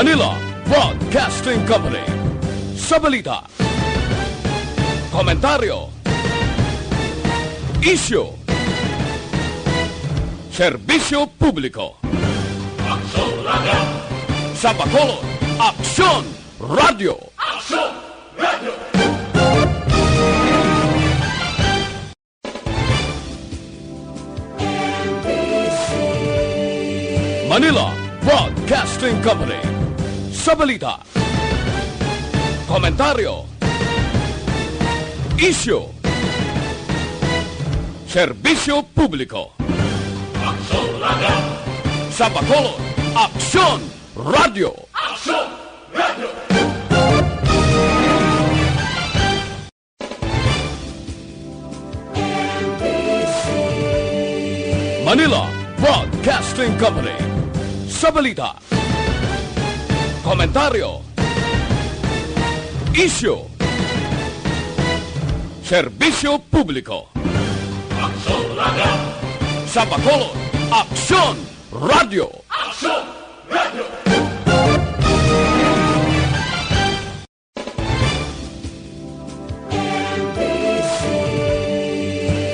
Manila Broadcasting Company. Sa balita, komentaryo, isyu, serbisyo publiko. Aksyon Radio! Sa Bacolod, Aksyon Radio! Aksyon Radio! Manila Broadcasting Company. Sa balita, komentaryo, isyu, serbisyo publiko. Aksyon Radio! Sa Bacolod, Aksyon Radio! Aksyon Radio! Manila Broadcasting Company. Sa balita, komentaryo, isyu, serbisyo publiko. Aksyon Radio! Sa Bacolod, Aksyon Radio! Aksyon Radio!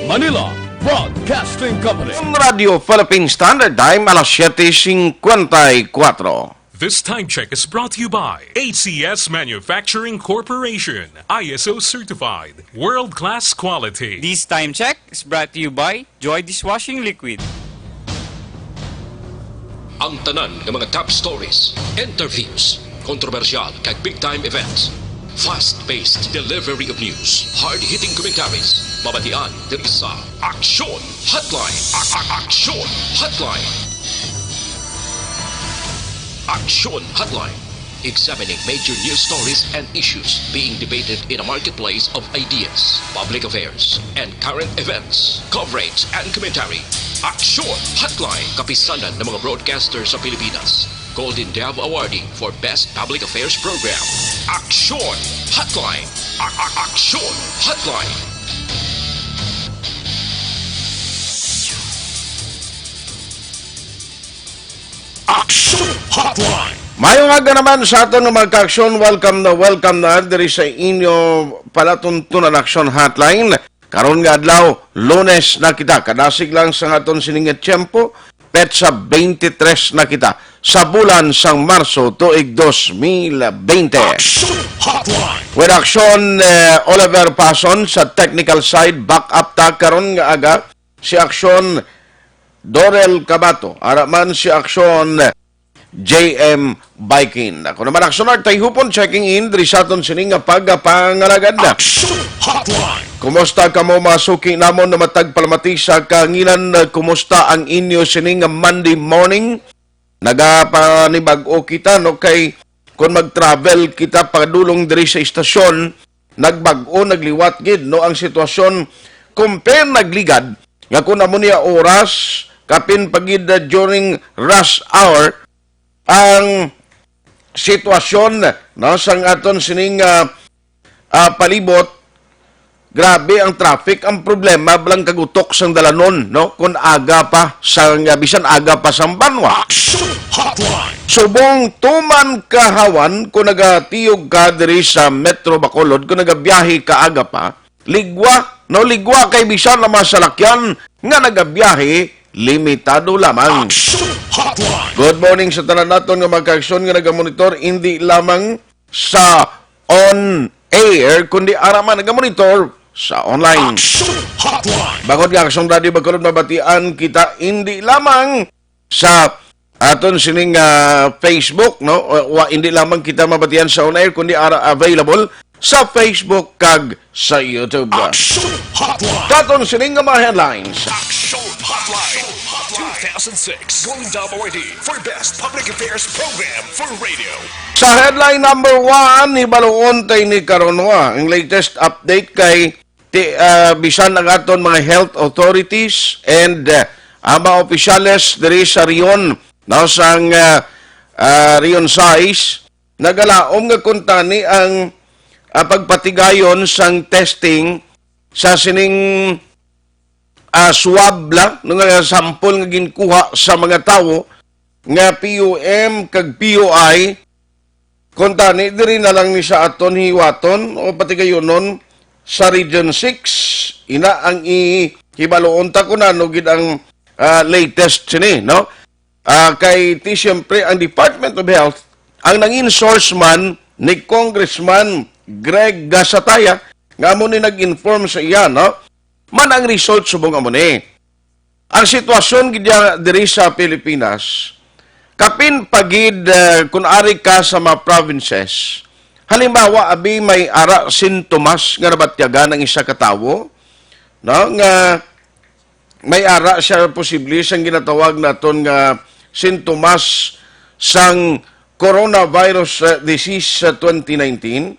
Manila Broadcasting Company. Radio Philippine Standard Time, alas 7:54. This time check is brought to you by ACS Manufacturing Corporation, ISO certified, world-class quality. This time check is brought to you by Joy Dishwashing Liquid. Ang tanan ng mga top stories, interviews, kontrobersyal kag big-time events, fast-paced delivery of news, hard-hitting commentaries, babatian diri sa Aksyon Hotline. Aksyon Hotline. Aksyon Hotline. Examining major news stories and issues being debated in a marketplace of ideas, public affairs, and current events. Coverage and commentary. Aksyon Hotline. Kapisanan ng mga broadcaster sa Pilipinas. Golden Dove Awardee for Best Public Affairs Program. Aksyon Hotline. Aksyon Hotline. Aksyon Hotline! Mayong aga naman sa aton ng mga ka-aksyon, welcome na diri sa inyo palatuntunan Aksyon Hotline. Karon nga adlaw, Lunes na kita, kadasig lang sa aton siningit tiyempo, petsa 23 na kita, sa bulan sang Marso, tuig 2020. Aksyon Hotline! With Aksyon Oliver Pason sa technical side, back up ta karon nga aga, si Aksyon Dorel Cabato, araman si Aksyon JM Bikin. Ako naman Aksyon Tayhopon checking in diri sa aton sining nga pagpangalagad na. Aksyon Hotline! Kumusta ka mo masuki namon na matag palamati sa kanginan? Kumusta ang inyo sining nga Monday morning? Nagapanibag-o kita no kay kung mag-travel kita padulong diri sa istasyon, nagbag-o nagliwat gid no ang sitwasyon compare nagligad nga kun amo niya oras kapin pagid during rush hour ang sitwasyon no sang aton sining palibot. Grabe ang traffic, ang problema balang kagutok sang dalanon no kun aga pa sang bisan aga pa sang banwa. Aksyon Hotline! Subong tuman kahawan kung nagatiyog ka diri sa Metro Bacolod, kung nagabiyahe ka aga pa, ligwa kay bisan na masalakyan nga nagabiyahe, limitado lamang. Aksyon Hotline! Good morning sa tanan naton nga magka-aksyon nga nagamonitor, hindi lamang sa on-air, kundi araman nagamonitor sa online. Aksyon Hotline! Bagod nga Aksyon Radio Bacolod, mabatian kita hindi lamang sa aton sining Facebook, no? Hindi lamang kita mabatian sa on-air, kundi available sa Facebook kag sa YouTube. Aksyon Hotline! Katon sining nga mga headlines. Aksyon Hotline! 2006 Golden Dove Awardee for Best Public Affairs Program for Radio. Sa headline number 1, ibaluon tay ni Karonwa ang latest update kay bisan ang aton mga health authorities and mga opisyales diri sa Rion, no, sang Rion size, nagalaom nga kuntani ang pagpatigayon sang testing sa sining swab lang, nga sample nga ginkuha sa mga tawo nga POM kag POI Kung tani, diri na lang ni sa aton hiwaton o pati kayo nun sa Region 6, ina ang ihibaloon ta ko na no gid ang latest sini, no? Kay ti siyempre ang Department of Health ang nangin source man ni Congressman Greg Gasataya nga mo ni nag-inform sa iya, no? Man ang result subong amo ni. Ang sitwasyon gid diri sa Pilipinas, kapin pagid kung ari ka sa mga provinces, halimbawa abi may ara sintomas nga nabatyagan ng isa ka tawo, no? Nga may ara siya posible siyang ginatawag naton nga sintomas sang coronavirus disease sa 2019.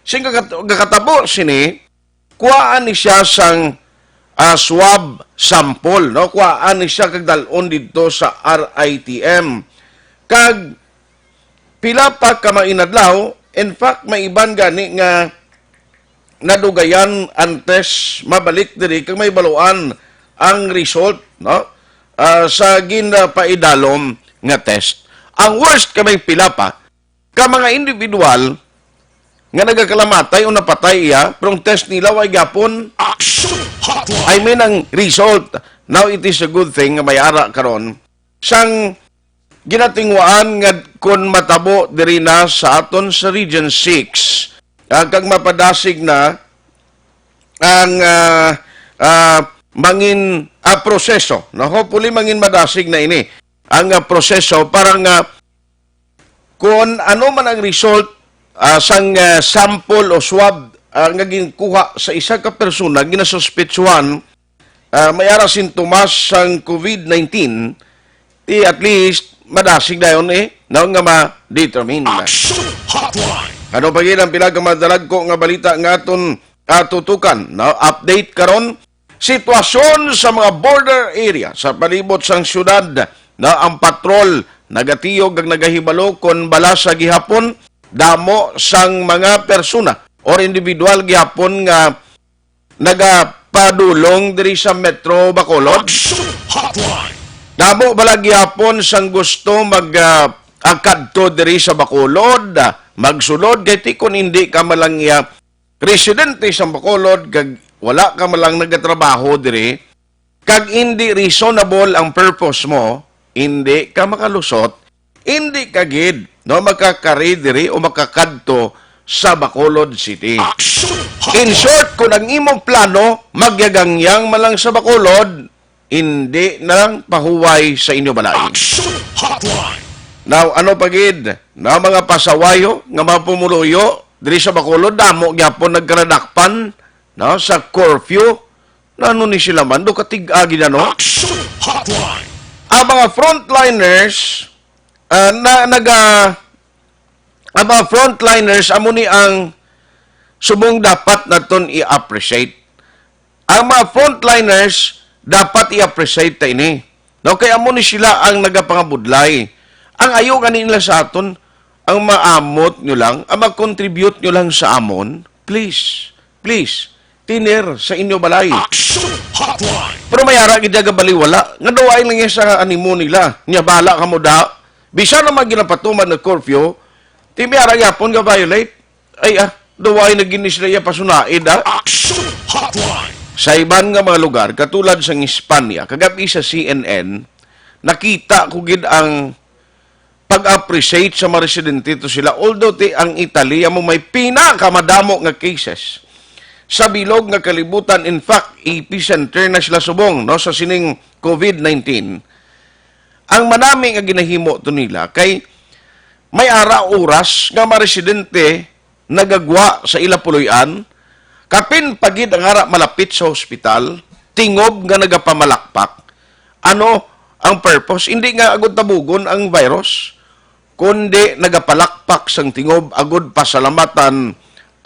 Sing kakatabo sini, kuhaan ni siya sang swab sample, no? Kuhaan ni siya kag dalon dito sa RITM. Kag pila pa ka mainadlaw, in fact may iban gani nga nadugayan antes mabalik diri kag may baluan ang result, no? Sa ginapaidalom nga test. Ang worst ka may pila pa ka mga individual nga nagakalamatay o napatay iya, pero ang test nila ay gapon Aksyon Hotline. I mean ang result. Now it is a good thing nga may ara karon sang ginatingwaan nga kun matabo diri na sa aton sa Region 6 kag mapadasig na ang mangin proseso, no? Hopefully mangin madasig na ini ang proseso para nga kung ano man ang result sang sample o swab nga ginkuha sa isa ka persona ginasuspetsuhan may ara sintomas sang COVID-19 ti at least madasig dayon na nga ma-determine na. Aksyon Hotline. Ano pa gid ang pinagmadalag ko nga balita nga aton tutukan, no? Update karon sitwasyon sa mga border area sa palibot sang syudad, na ang patrol nagatiyog ag nagahibalo kon bala sa gihapon damo sang mga persona or individual gihapon nga nagapadulong diri sa Metro Bacolod. Aksyon Hotline. Damo bala gihapon sang gusto agkadto diri sa Bacolod, magsulod kay ti kun hindi ka malang residente sa Bacolod kag wala ka malang nagatrabaho diri kag hindi reasonable ang purpose mo, hindi ka makalusot, hindi ka gid no makakari diri o makakadto sa Bacolod City. Aksyon In Hotline. short, kung ang imong plano magyagangyang malang sa Bacolod, hindi na lang pahuway sa inyo balay. Aksyon Hotline. Now, ano pagid? Na mga pasawayo, nga mga pumuluyo, diri sa Bacolod, damo gyapon nagkaradakpan, no, sa curfew, na ano ni sila man, do katig-agi na, no? Aksyon Hotline. Ang mga frontliners, ang mga frontliners, amo ni ang subong dapat naton i-appreciate. Ang mga frontliners, dapat i-appreciate ta ini. No, kaya amo ni sila ang nagapangabudlay. Ang ayaw kanila sa aton, ang maamot nyo lang, ang mag-contribute nyo lang sa amon, please, tiner sa inyo balay. Aksyon Hotline. Pero may ara gid baliwala, nga dawain lang yan sa animo nila. Nya bala ka mo da, bisa naman ginapatuman na curfew, ti may ara yapon nga violate. Ay dawain na ginis na iya pasunaid Aksyon Hotline. Sa iban nga mga lugar, katulad sa Espanya, kagabi sa CNN, nakita ko gid ang pag-appreciate sa mga residente to sila. Although ang Italy mo may pinakamadamo nga cases sa bilog nga kalibutan, in fact, epicenter na sila subong, no, sa sining COVID-19. Ang manami nga ginahimo to nila kay may ara oras nga mga residente nagagwa sa ila puloy-an, kapin pagid ang ara malapit sa ospital, tingob nga nagapamalakpak. Ano ang purpose? Hindi nga agud tabugon ang virus, kundi nagapalakpak sang tingob agud pasalamatan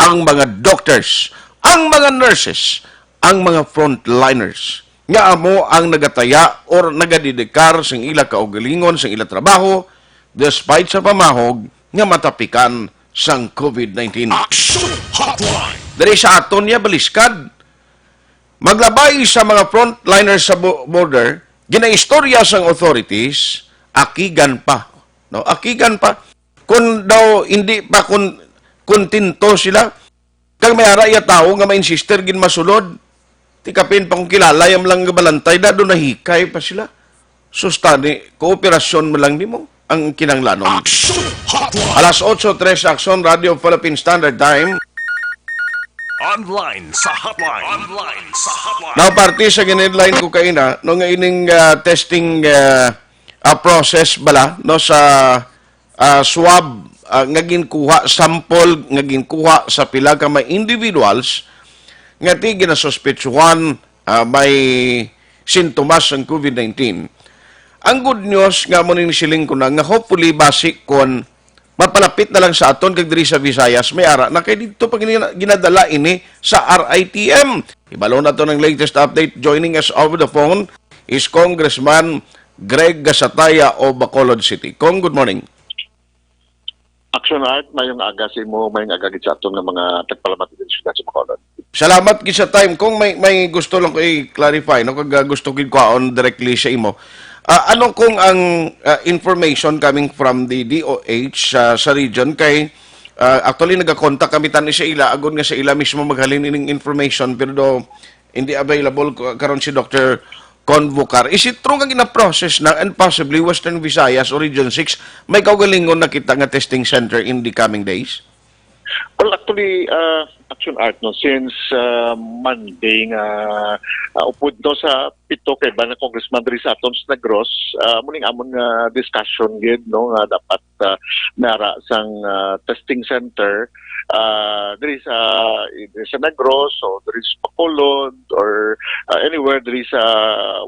ang mga doctors, ang mga nurses, ang mga frontliners. Nga amo ang nagataya or nagadidikar sang ila kaugalingon sang ila trabaho despite sa pamahog nga matapikan sang COVID-19. Aksyon Hotline. Dari sa aton niya baliskad. Maglabay sa mga frontliners sa border, ginaistorya sang authorities, akigan pa. No, akigan pa. kung daw hindi pa kontento sila, kang may ara iya tao nga ma-insister gin masulod, tikapin pa kung kilala, yam lang balantay, na doon nahikay pa sila. Sustani, kooperasyon mo lang nimo ang kinanglanon. Aksyon Hotline. Alas 8:03 Aksyon, Radio Philippine Standard Time. Online sa hotline. Online sa hotline. Now, party sa ginidline ko kaina, no nga ining testing process bala, no, sa swab, nga ginkuha, sample, nga ginkuha sa pila ka may individuals, nga ti ginasuspetsuhan may sintomas ng COVID-19. Ang good news nga mo ning siling ko na, nga hopefully basic kon mapalapit na lang sa aton kag diri sa Visayas may ara na kay dito pa ginadala ini sa RITM. Ibalo na to ng latest update. Joining us over the phone is Congressman Greg Gasataya of Bacolod City. Kong, good morning. Aksyon Art, mayong aga si mo, mayong aga sa aton ng mga tagpalamat din sa Bacolod. Salamat gid sa time. Kung may gusto lang ko i-clarify, no, kag gusto gid ko on directly sa imo. Ano kung ang information coming from the DOH sa region kay actually nagakontak kami tan sa ila agon nga sa ila mismo maghalin ining information pero do hindi available karon si Dr. Convocar. Is it true nga gina-process na and possibly Western Visayas or Region 6 may kaugalingon na kita nga testing center in the coming days? Well, actually, Action Art, no, since Monday nga upod no sa pito kay ba na Congressman diri sa aton sa Negros, muning amon nga discussion gid no nga dapat nara sang testing center diri sa Negros o diri sa Bacolod or anywhere diri sa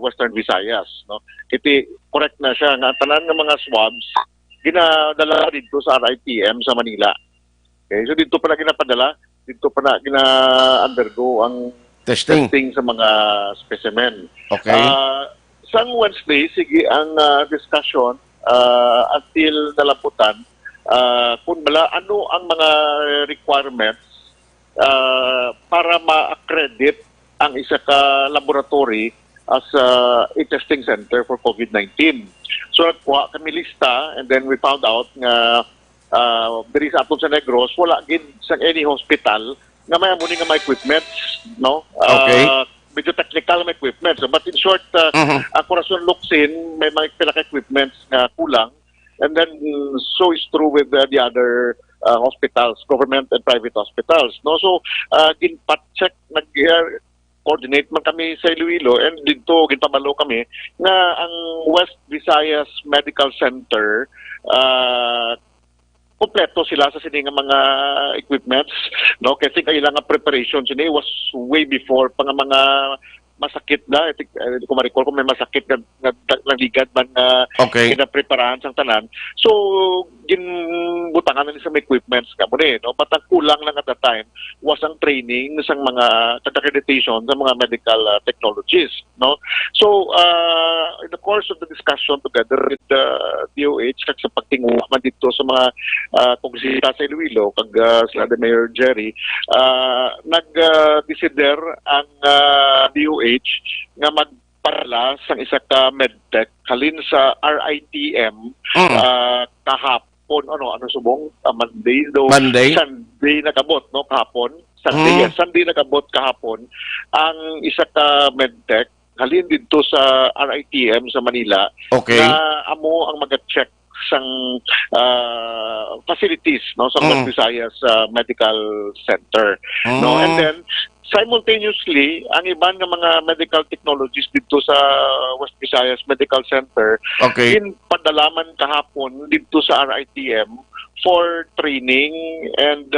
Western Visayas, no. Kiti correct na siya nga tanan nga mga swabs ginadala dito sa RITM sa Manila. Okay, so dito pa na ginapadala, dito pa na gina-undergo ang testing sa mga specimen. Okay. Sang Wednesday, sige ang discussion until nalaputan kung bala ano ang mga requirements para ma-accredit ang isa ka laboratory as a testing center for COVID-19. So nagkuha kami lista and then we found out nga diri sa aton sa Negros wala gid sa any hospital nga may amuni nga may equipments, no. Okay. Medyo technical may equipments, but in short ako rason luksin may mga pila ka equipments nga kulang, and then so is true with the other hospitals, government and private hospitals, no. So ginpat check coordinate man kami sa Iloilo and dito ginpabalo kami nga ang West Visayas Medical Center kompleto sila sa sini nga mga equipments, no, kasi kailangan preparation sini was way before pa nga mga masakit na kung ma-recall kung may masakit na ligad man na kinapreparahan sang tanan. So ginbutangan na sa equipments nga mo no, but ang kulang lang at that time was ang training sang mga accreditation sa mga medical technologies, no. So in the course of the discussion together with the DOH kag sa pagtinguha man dito sa mga kongresista sa Iloilo kag sila the Mayor Jerry nag-decider ang DOH nga magpadala sang isa ka medtech halin sa RITM kahapon subong Monday Sunday nakabot no kahapon Sunday nakabot kahapon ang isa ka medtech halin dito sa RITM sa Manila na amo ang mag-check sang facilities no sa West Visayas Medical Center, no, and then simultaneously ang iban nga mga medical technologies dito sa West Visayas Medical Center padalaman kahapon dito sa RITM for training and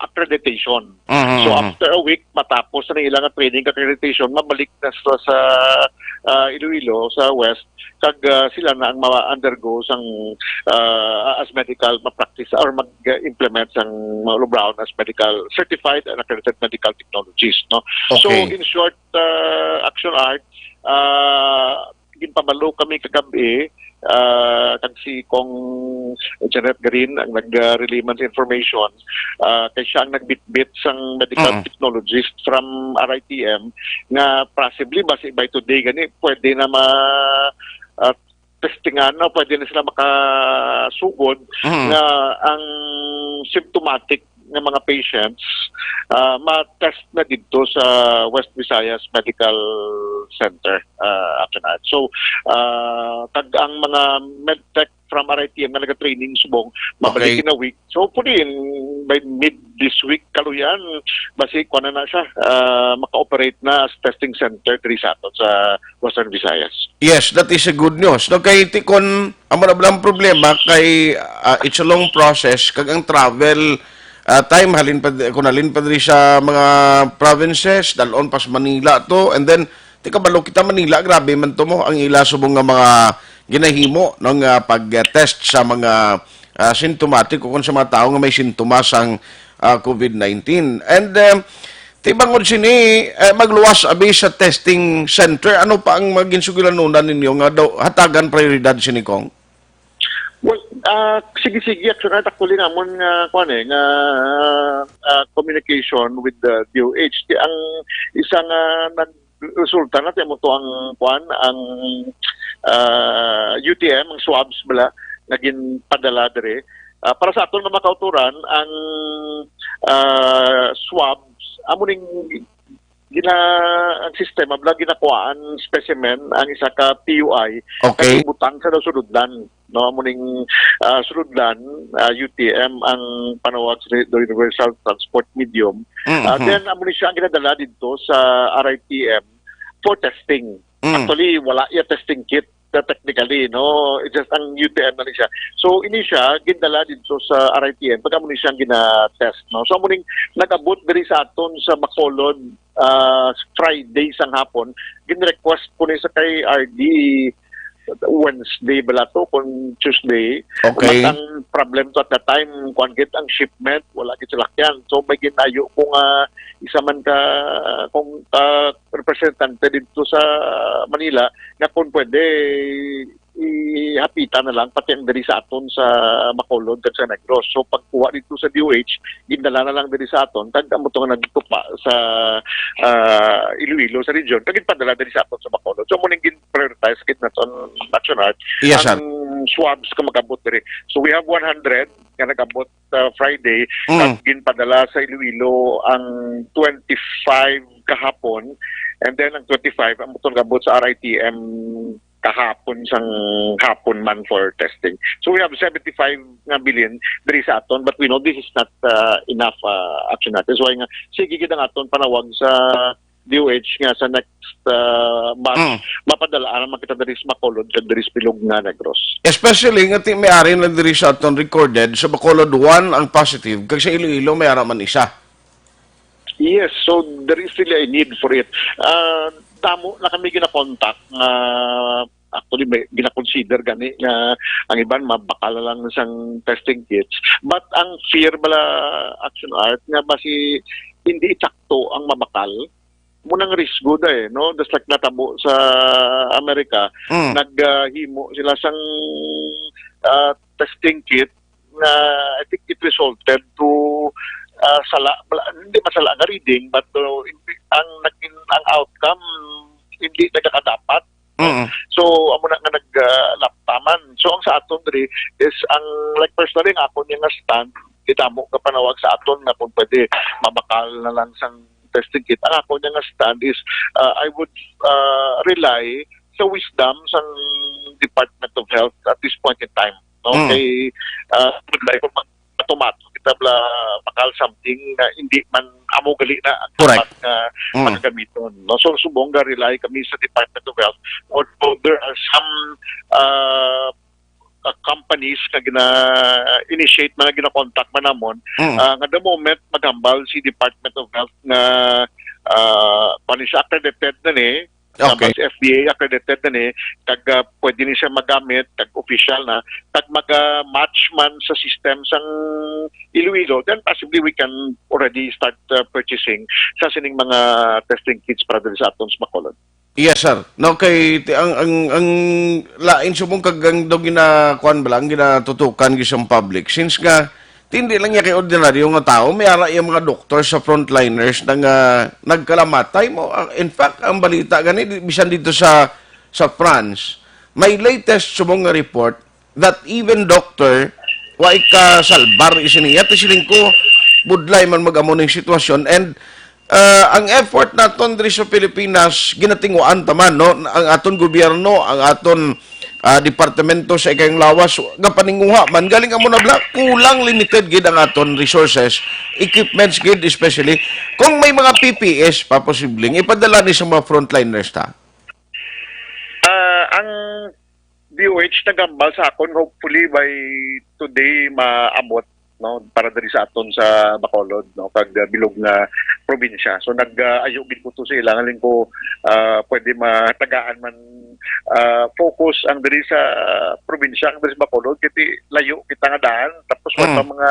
accreditation. So after a week matapos na ilang training accreditation mabalik na sa Iloilo sa West kag sila na ang ma-undergo sang as medical ma-practice or mag-implement sang Brown as medical certified and accredited medical technologies, no. So in short, Action Art, ginpabalo kami kagabi kag si Kong Janet Garin ang nag-release information kay siya ang nagbitbit sang medical technologist from RITM nga possibly by today gani pwede na testingan, no, pwede na sila makasugod na ang symptomatic ng mga patients ma-test na dito sa West Visayas Medical Center. So, tag ang mga medtech from RITM na nag-training subong, mabalik in a week. So, hopefully, by mid this week, kaluyan, basi ko na siya, maka-operate na as testing center diri sa ato sa Western Visayas. Yes, that is a good news. No, kay tikon, ang marablang problema kay it's a long process, kag ang travel time kung halin pa diri sa mga provinces, dalon pas Manila to, and then tikabalo kita Manila, grabe man to mo ang ila subong nga mga ginahimo ng pag-test sa mga symptomatic o kung sa mga tao nga may sintomas ang COVID-19. And tibangod sini magluwas abi sa testing center, ano pa ang maginsugilanunan ninyo nga daw hatagan prioridad sini kong? Well, sige actually actually namon nga communication with the DOH. Ang isang nagresulta natin mo to ang ang UTM, ang swabs bala naging padala dire. Para sa aton mga kauturan, ang swabs amo ning ang sistema bala ginakuhaan specimen ang isa ka PUI Okay. butang sa suludlan, no, amo ning suludlan UTM ang panawag sa Universal Transport Medium. Then amo ni siya ang ginadala dito sa RITM for testing. Actually wala iya testing kit technically, no, it's just ang UTM na siya. So ini siya gindala dito sa RITM pag amo ni siya gina-test, no. So amo ning nag-abot diri sa aton sa Bacolod Friday sang hapon, gin-request ko ni sa kay RD Wednesday bala to kung Tuesday. Okay. Ang problem to at that time kung get ang shipment wala gid salakyan. So may ginayo kung isa man ka kung representante dito sa Manila na kung pwede ihapita na lang pati ang diri sa aton sa Bacolod at sa Negros. So pagkuha dito sa DOH, gindala na lang diri sa aton tag amo to nga nagtupa sa Iloilo sa region, kag padala diri sa aton sa Bacolod. So mo ning gin-prioritize kit naton national Yes, sir. ang swabs ka magabot diri. So we have 100 nga nagabot Friday, kag ginpadala sa Iloilo ang 25 kahapon, and then ang 25 ang mutong gabot sa RITM kahapon sang hapon man for testing. So we have 75 nga billion diri sa aton, but we know this is not enough action natin. So nga sige gid ang aton panawag sa DOH nga sa next month mapadala man kita diri sa Bacolod kag diri sa Pilog nga Negros. Especially nga ti may-ari na diri sa aton recorded sa Bacolod 1 ang positive, kag sa Iloilo may ara man isa. Yes, so there is really a need for it. Tamo na kami gina-contact actually may gina-consider gani nga ang iban mabakal lang sang testing kits, but ang fear bala Action Art nga basi hindi sakto ang mabakal munang risgo da no, just like natabo sa Amerika, naghimo sila sang testing kit na I think it resulted to hindi masala nga reading, but ang outcome hindi nagkakadapat. So amo na nga naglaptaman. So ang sa aton diri is ang like personally nga ako nga stand kitamo nga panawag sa aton nga kung pwede mabakal na lang sang testing kit. Ang ako nga stand is I would rely sa wisdom sa Department of Health at this point in time. Okay, would like kung automato kita bla bakal something na hindi man amo gali na ang dapat nga magagamiton. No, so subong ga rely kami sa Department of Health, although there are some companies na gina-initiate, mga gina-contact man namon, nga the moment maghambal si Department of Health na siya accredited na ni, Okay. FDA accredited na ni, kag pwede ni siya magamit, kag official na, kag mag-match man sa system sang Iloilo, then possibly we can already start purchasing sa sining mga testing kits para din sa atong Bacolod. Yes, sir. No, kay ang lain subong kag ang daw ginakuan bala, ang ginatutukan gisang public since nga hindi lang niya kay ordinaryo nga tao, may ara yung mga doktor sa frontliners na nga nagkalamatay mo. In fact, ang balita gani bisan dito sa France, may latest subong nga report that even doctor wa ka salbar isiniya siling ko budlay man mag-amo ning sitwasyon and ang effort naton diri sa Pilipinas ginatinguan taman no ang aton gobyerno ang aton departamento sa ikayong lawas nga paninguha man galing amo na kulang limited gid ang aton resources equipments gid especially kung may mga PPS pa posibleng ipadala ni sa mga frontliners ta. Ang DOH nagambal sa akon, hopefully by today maabot no para diri sa aton sa Bacolod no kag bilog nga probinsya. So nag-ayo gid ko to sa ilang alin ko pwede matagaan man focus ang diri sa probinsya ang diri sa Bacolod kiti layo kita nga daan tapos wala mga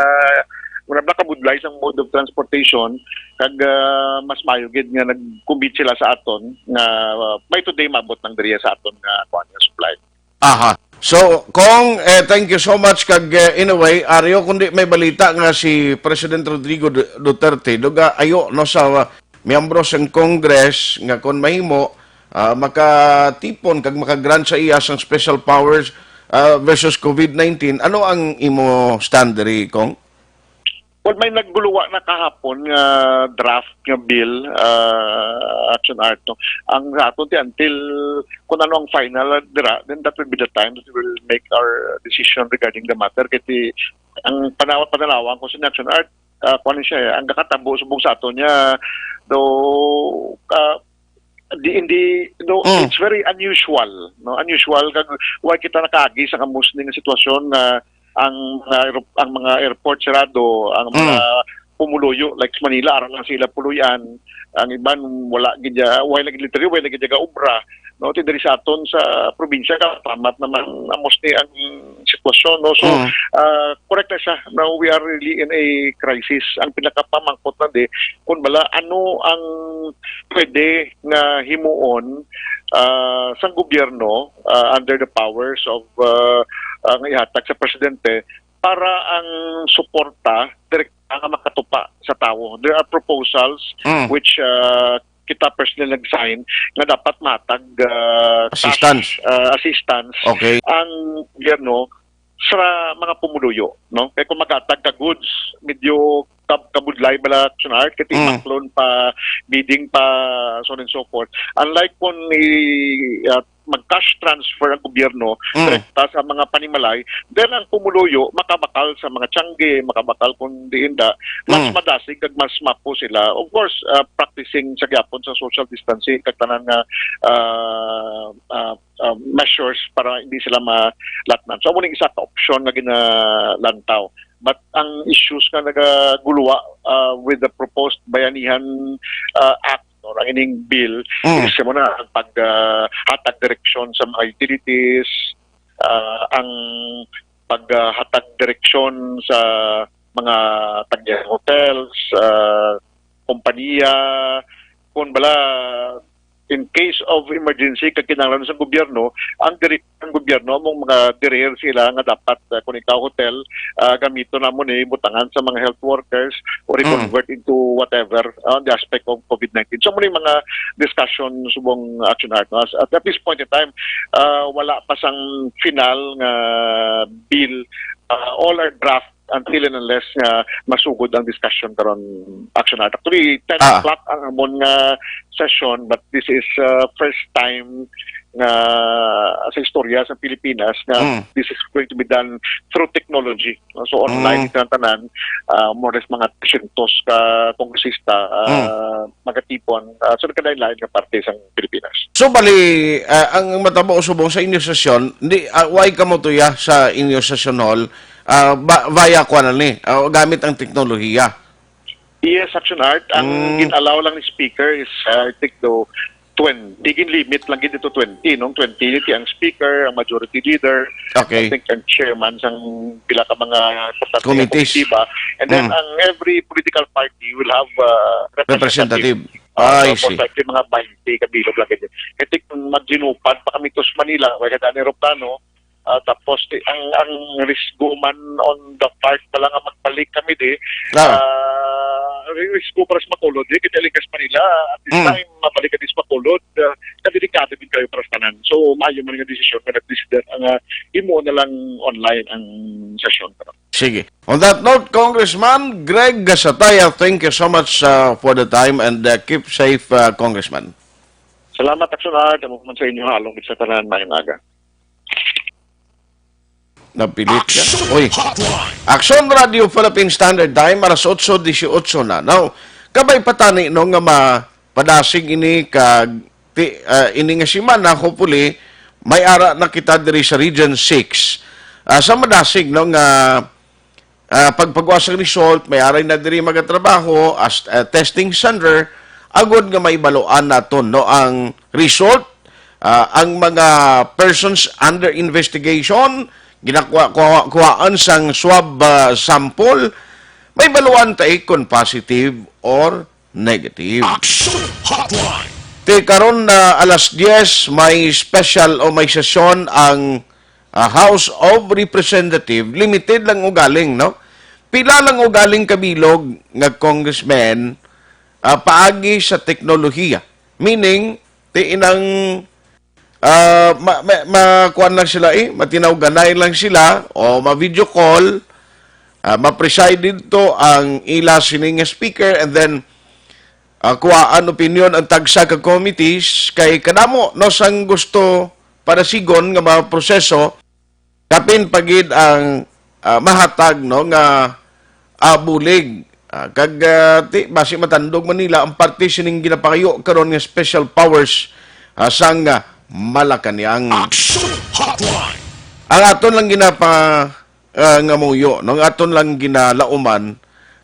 wala ba kabudlay sa mode of transportation kag mas mayo gid nga nagkumbit sila sa aton nga by today maabot ng diri sa aton nga kuan nga supply. Aha. So, Kong, thank you so much kag in a way, Aryo, kundi may balita nga si President Rodrigo Duterte, duga ayo no sa miyembro sa Congress nga kon mahimo makatipon kag makagrant sa iya sang special powers versus COVID-19. Ano ang imo stand diri, Kong? Well, may nagguluwa na kahapon nga draft nga bill, action art, no? Ang ato until kung ano ang final dira, then that will be the time that we will make our decision regarding the matter. Kasi ang pananawan ko sa action art, kung ano siya, ang kakatabo subong sa ato niya, though, it's very unusual, no? Unusual kag why kita nakaagi sa kamos ning sitwasyon na ang mga airport sarado, ang mga pumuluyo like sa Manila aron lang sila puluyan, ang iban wala gid wala gid literally wala gid obra no diri sa aton sa probinsya ka tamat naman amos ni ang sitwasyon no so correct na siya. Now we are really in a crisis. Ang pinakapamangkot na kung bala ano ang pwede nga himuon sa gobyerno under the powers of ang ihatag sa presidente para ang suporta direkta nga makatupa sa tao. There are proposals which kita personally nag-sign nga dapat matag assistance Okay. ang gobyerno sa mga pumuluyo, no? Kaya kung magatag ka goods, medyo kabudlay bala art kiti maklon pa bidding pa so on and so forth. Unlike kung mag-cash transfer ang gobyerno direkta sa mga panimalay, then ang pumuluyo makabakal sa mga tiyangge, makabakal kung diinda, mas madasig kag mas mapo sila. Of course, practicing sa gyapon sa social distancing kag tanan nga measures para hindi sila malatnan. So, amo ning isa ka option nga ginalantaw. But ang issues nga nagaguluwa with the proposed Bayanihan Act or ang ining bill is mo na ang paghatag direksyon sa mga utilities, ang paghatag direksyon sa mga tagyang hotels, kompanya, kung bala in case of emergency kag kinahanglan sa gobyerno, ang gobyerno mong mga dirir sila nga dapat kung ikaw hotel gamito na mo ni butangan sa mga health workers or i-convert into whatever on the aspect of COVID-19. So muna yung mga discussion subong action art. At this point in time, wala pa sang final nga bill. All are draft until and unless masugod ang discussion karon action art. Actually, 10 o'clock ang amon nga session, but this is first time nga sa istorya sa Pilipinas na this is going to be done through technology. So online ito tanan, more or less mga 300 ka kongresista magatipon. So nagkadain-lain nga parte sa Pilipinas. So bali, ang matabo subong sa inyo sesyon, hindi, why ka mo tuya sa inyo session hall, via kuan ni gamit ang teknolohiya. Yes, action art. Ang gin-allow lang ni speaker is I think though 20. Digin limit lang gid dito 20, no? 20 ang speaker, ang majority leader. Okay. I think ang chairman sang pila ka mga committees. And then ang every political party will have Representative. Most likely mga 20 kabilog lang ganyan. Kasi kung maglinupad pa kami to sa Manila, kaya daan aeroplano, tapos ang risk man on the part pala nga magpalik kami risko para sa makulod, kita likas Manila, at this time, mabalik at is makulod, delikado din kayo para sa tanan. So, maayo man nga desisyon, kaya nag-decider ang imo na lang online ang session. Sige. On that note, Congressman Greg Gasataya, thank you so much for the time and keep safe, Congressman. Salamat, Aksyon Art, mo man sa inyo halong sa tanan, mayong aga. Napilit ka. Uy. Aksyon Radio Philippine Standard Time, alas 8:18 na. Now, kabay patani no nga mapadasig ini kag ini nga simana, hopefully, may ara na kita diri sa Region 6. Sa madasig no nga pagpagwas ng result, may aray na diri magatrabaho as testing center, agod nga may baluan naton no ang result, ang mga persons under investigation, ginakuhaan sang swab sample, may baluan tay kung positive or negative. Aksyon Hotline. Karon na alas 10, may special o may sesyon ang House of Representative. Limited lang ugaling, no? Pila lang ugaling kabilog nga congressman paagi sa teknolohiya. Meaning, inang makuan lang sila matinaw-ganay lang sila o ma-video call, ma-preside dito ang ila sining speaker and then kuhaan opinion ang tagsa ka committees kay kanamo no sang gusto para sigon nga mga proseso kapin pagid ang mahatag no nga bulig kag basi matandog Manila ang parte sining ginapakayo karon nga special powers sang Malacañang. Aksyon Hotline. Ang aton lang ngamuyo, no? Ang aton lang ginalauman,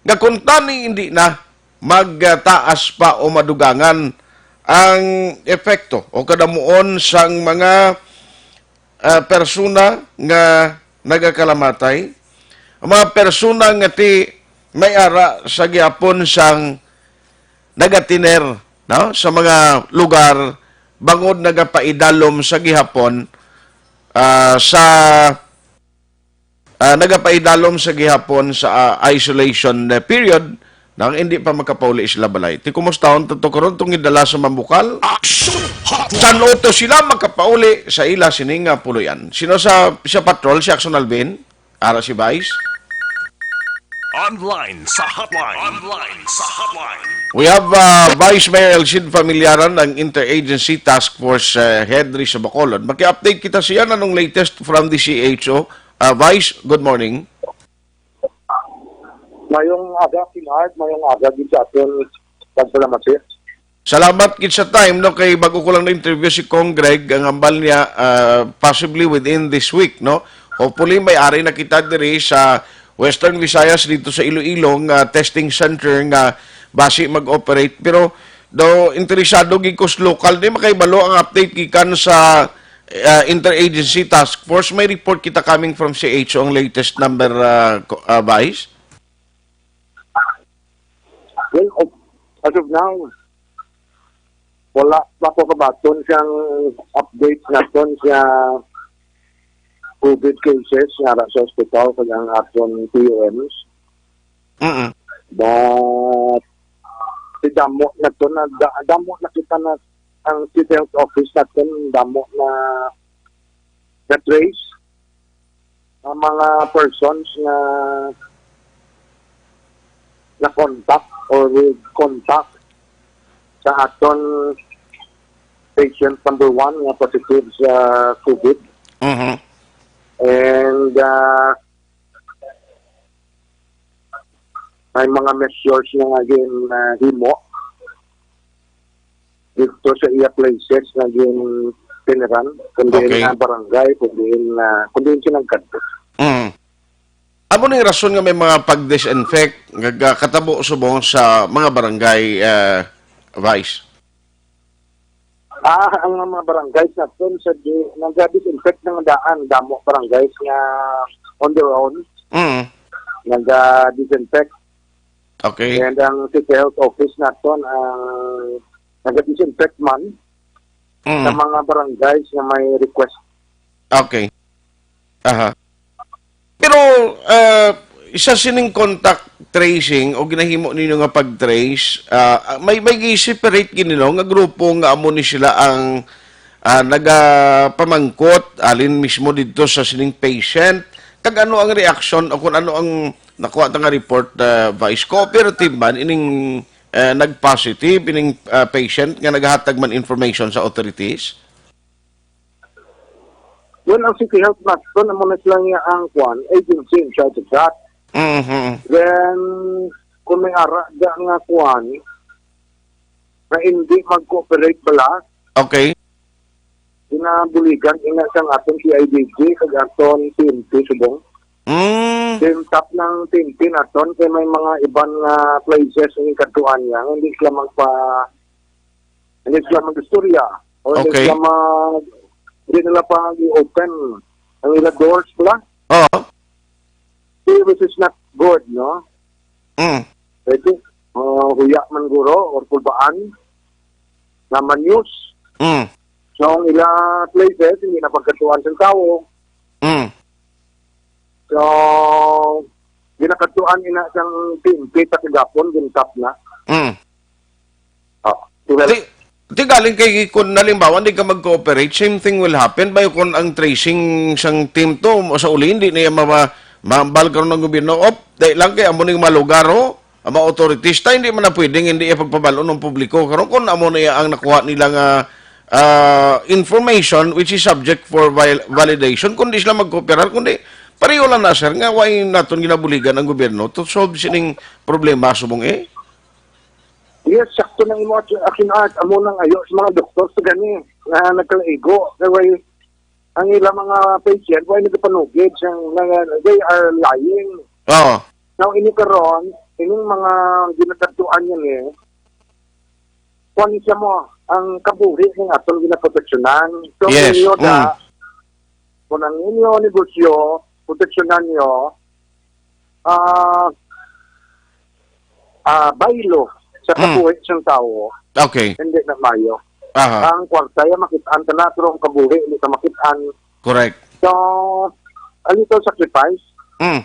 nga kung tani hindi na magtaas pa o madugangan ang epekto o kadamuon sang mga persona nga nagakalamatay, mga persona nga may ara sa gihapon sang nagatiner no? Sa mga lugar bangod nagapaidalom sa gihapon nagapaidalom sa gihapon sa isolation period nang hindi pa makapauli sila balay. Ti kumustahon to karon tong idala sa mambukal. San oto sila makapauli sa ila sining puluyan. Sino sa patrol si Aksyon Alvin? Ara si Vice? Online sa hotline. Online sa hotline. We have Vice Mayor Elcid Familiaran ng Interagency Task Force Head sa Bacolod. Maki-update kita siya na nung latest from the CHO. Vice, good morning. Mayong aga, Pinard. Mayong aga din sa atin. Salamat siya. Salamat kit sa time no kay bago ko lang na interview si Kong Greg ang ambal niya possibly within this week no. Hopefully may ari na kita diri sa Western Visayas dito sa Iloilo testing center nga basi mag-operate pero do interesado gikos local di makaibalo ang update gikan sa Interagency Task Force. May report kita coming from CHO ang latest number Vice. Well, as of now, wala pa ko kabaton siyang update naton sa COVID cases nga sa hospital sa ang aton POMs. But si damo na to na damo na kita na ang City Health Office natin damo na trace ang mga persons na contact or with contact sa aton patient number 1 nga positive sa COVID. And may mga measures na naging himo dito sa iya places naging tiniran kundi na barangay kundi sinagkadto. Amo ning rason nga may mga pag-disinfect nga katabo subong sa mga barangay Vice. Ang mga barangays natin sa nag-disinfect ng daan, damo barangays nga on their own. Nag-disinfect. Okay. And ang City Health Office natin, nag-disinfect man sa mga barangays na may request. Okay. Pero isa sining contact tracing o ginahimo ninyo nga pag-trace, may gi-separate ginino nga grupo nga amo ni sila ang nagapamangkot alin mismo dito sa sining patient. Kag ano ang reaction o kung ano ang nakuha nga report vice cooperative man ining nag-positive ining patient nga naghatag man information sa authorities? Well, ang City Health National, naman na sila niya ang agency in charge of that. Then, kung may ara nga na hindi mag-cooperate pala, Okay. inabuligan, inasang atong CIDG, kag aton TNT, subong. Then, top ng TNT naton, kaya may mga ibang places ng ikatuan niya, hindi sila mag-istorya, o Okay. hindi nila pa i-open ang ilang doors pala. Oo. Which is not good, no? Pwede, huya man guro or pulbaan naman news. So, ang ilang places, hindi na pagkatuan sa tao. So, ginakatuan ina siyang PNP sa Tigapon, gintap na. Di galing kay kung nalimbawa hindi ka mag-cooperate, same thing will happen ba kung ang tracing sang team to o sa uli hindi niya mabal karon ng gobyerno dahil lang kay amo ning malugaro ang mga authorities ta hindi man na pwedeng hindi ipagpabalo ng publiko karon kung amo niya ang nakuha nila nga information which is subject for validation kundi sila mag-cooperate kundi pareho lang na sir nga why naton ginabuligan ang gobyerno to solve sining problema subong Yes, sakto na imo akin at amo nang ayo sa mga doktor sa gani na nagkalaigo. Kaya ang ilang mga patient, why nagpanugid siyang they are lying. Oo. Now, ini karon, ining mga ginatatuan niya ni, kung siya mo, ang kabuhi ng atong ginaproteksyonan. So, Yes. inyo kung ang inyo negosyo, proteksyonan nyo, baylo sa kabuhi siyang tao, Okay. hindi na mayo. Aha. Ang kwarta yung makitaan ka na, pero ang kabuhi, hindi ka makitaan. Correct. So, a little sacrifice. Mm.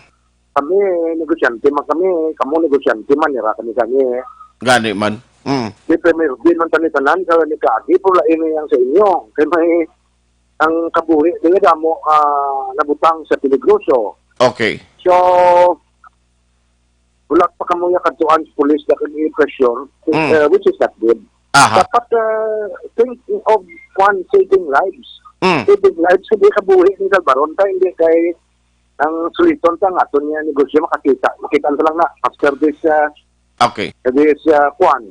Kami, negosyante man kami. Kamu, negosyante man. Nira kami. Gani man. Mm. Di premier, di man tanitanan. Kaya ni kaagi, pero lain yang sa inyo. Kaya may, ang kabuhi, di nga mo nabutang sa peligroso. Okay. So, wala pa kamuya kantuan sa police na kag-pressure, which is not good. Aha. Dapat think of one saving lives. Mm. Saving lives, hindi kabuhi ni Salvaron tayo, hindi kay ang suliton ta nga, ito niya negosyo makakita. Makita lang na, after this, Okay. kwan,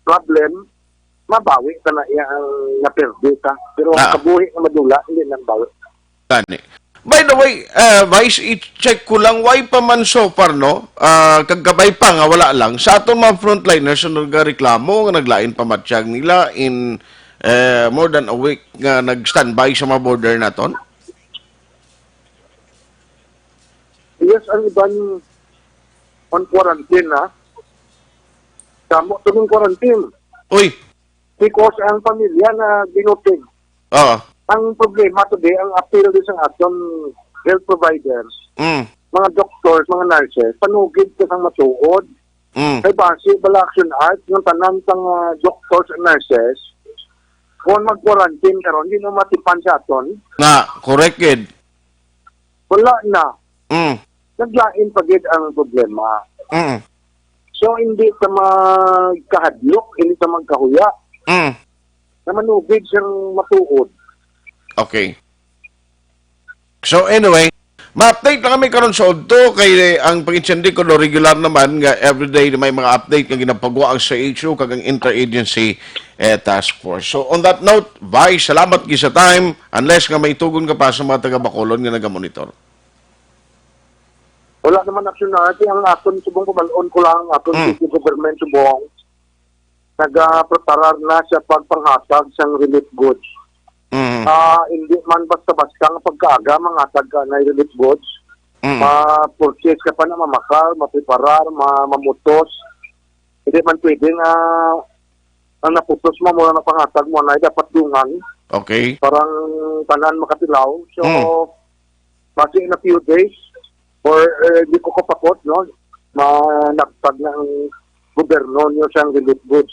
problem, mabawi ka na ang naperde ka. Pero ang kabuhi na madula, hindi nang bawi. Gani. By the way, Vice, i-check ko lang, why pa man so far, no? Kagkabay pa nga, wala lang. Sa aton mga frontliners na nagreklamo, nga naglain pa matsyag nila in more than a week nga nag-standby sa mga border naton? Yes, ang ibang on quarantine, ha? Samo, tunong quarantine. Uy! Because ang pamilya na ginutig. Oo. Ang problema today, ang appeal din sa aton health providers, mga doctors, mga nurses, panugid ka sang matuod. Kay base, bala action art, yung tanan sang doctors and nurses, kung mag-quarantine karon, hindi na matipan sa aton. Na, corrected. Wala na. Naglain pagid ang problema. So, hindi ka magkahadlok, hindi ka magkahuya. Na manugid siyang matuod. Okay. So anyway, ma-update lang kami karon sa udto kay ang pag-insendi ko regular naman nga everyday may mga update nga ginapagawa ang CHO kag ang interagency task force. So on that note, Vice, salamat gi sa time unless nga may tugon ka pa sa mga taga Bacolod nga naga-monitor. Wala naman action natin. Ang aton subong kumalon ko lang aton city government subong nag-preparar na sa pagpanghatag sa relief goods. Hindi man basta-basta nga pagkaaga mga taga na relief goods. Ma-purchase ka pa na mamakal, mapreparar, mamutos. Hindi man pwede nga ang naputos mo mula na panghatag mo na dapat dungan. Okay. Parang tanan makatilaw. So, base in a few days, or di ko kapakot, no, managpag ng gobyerno nyo siyang relief goods.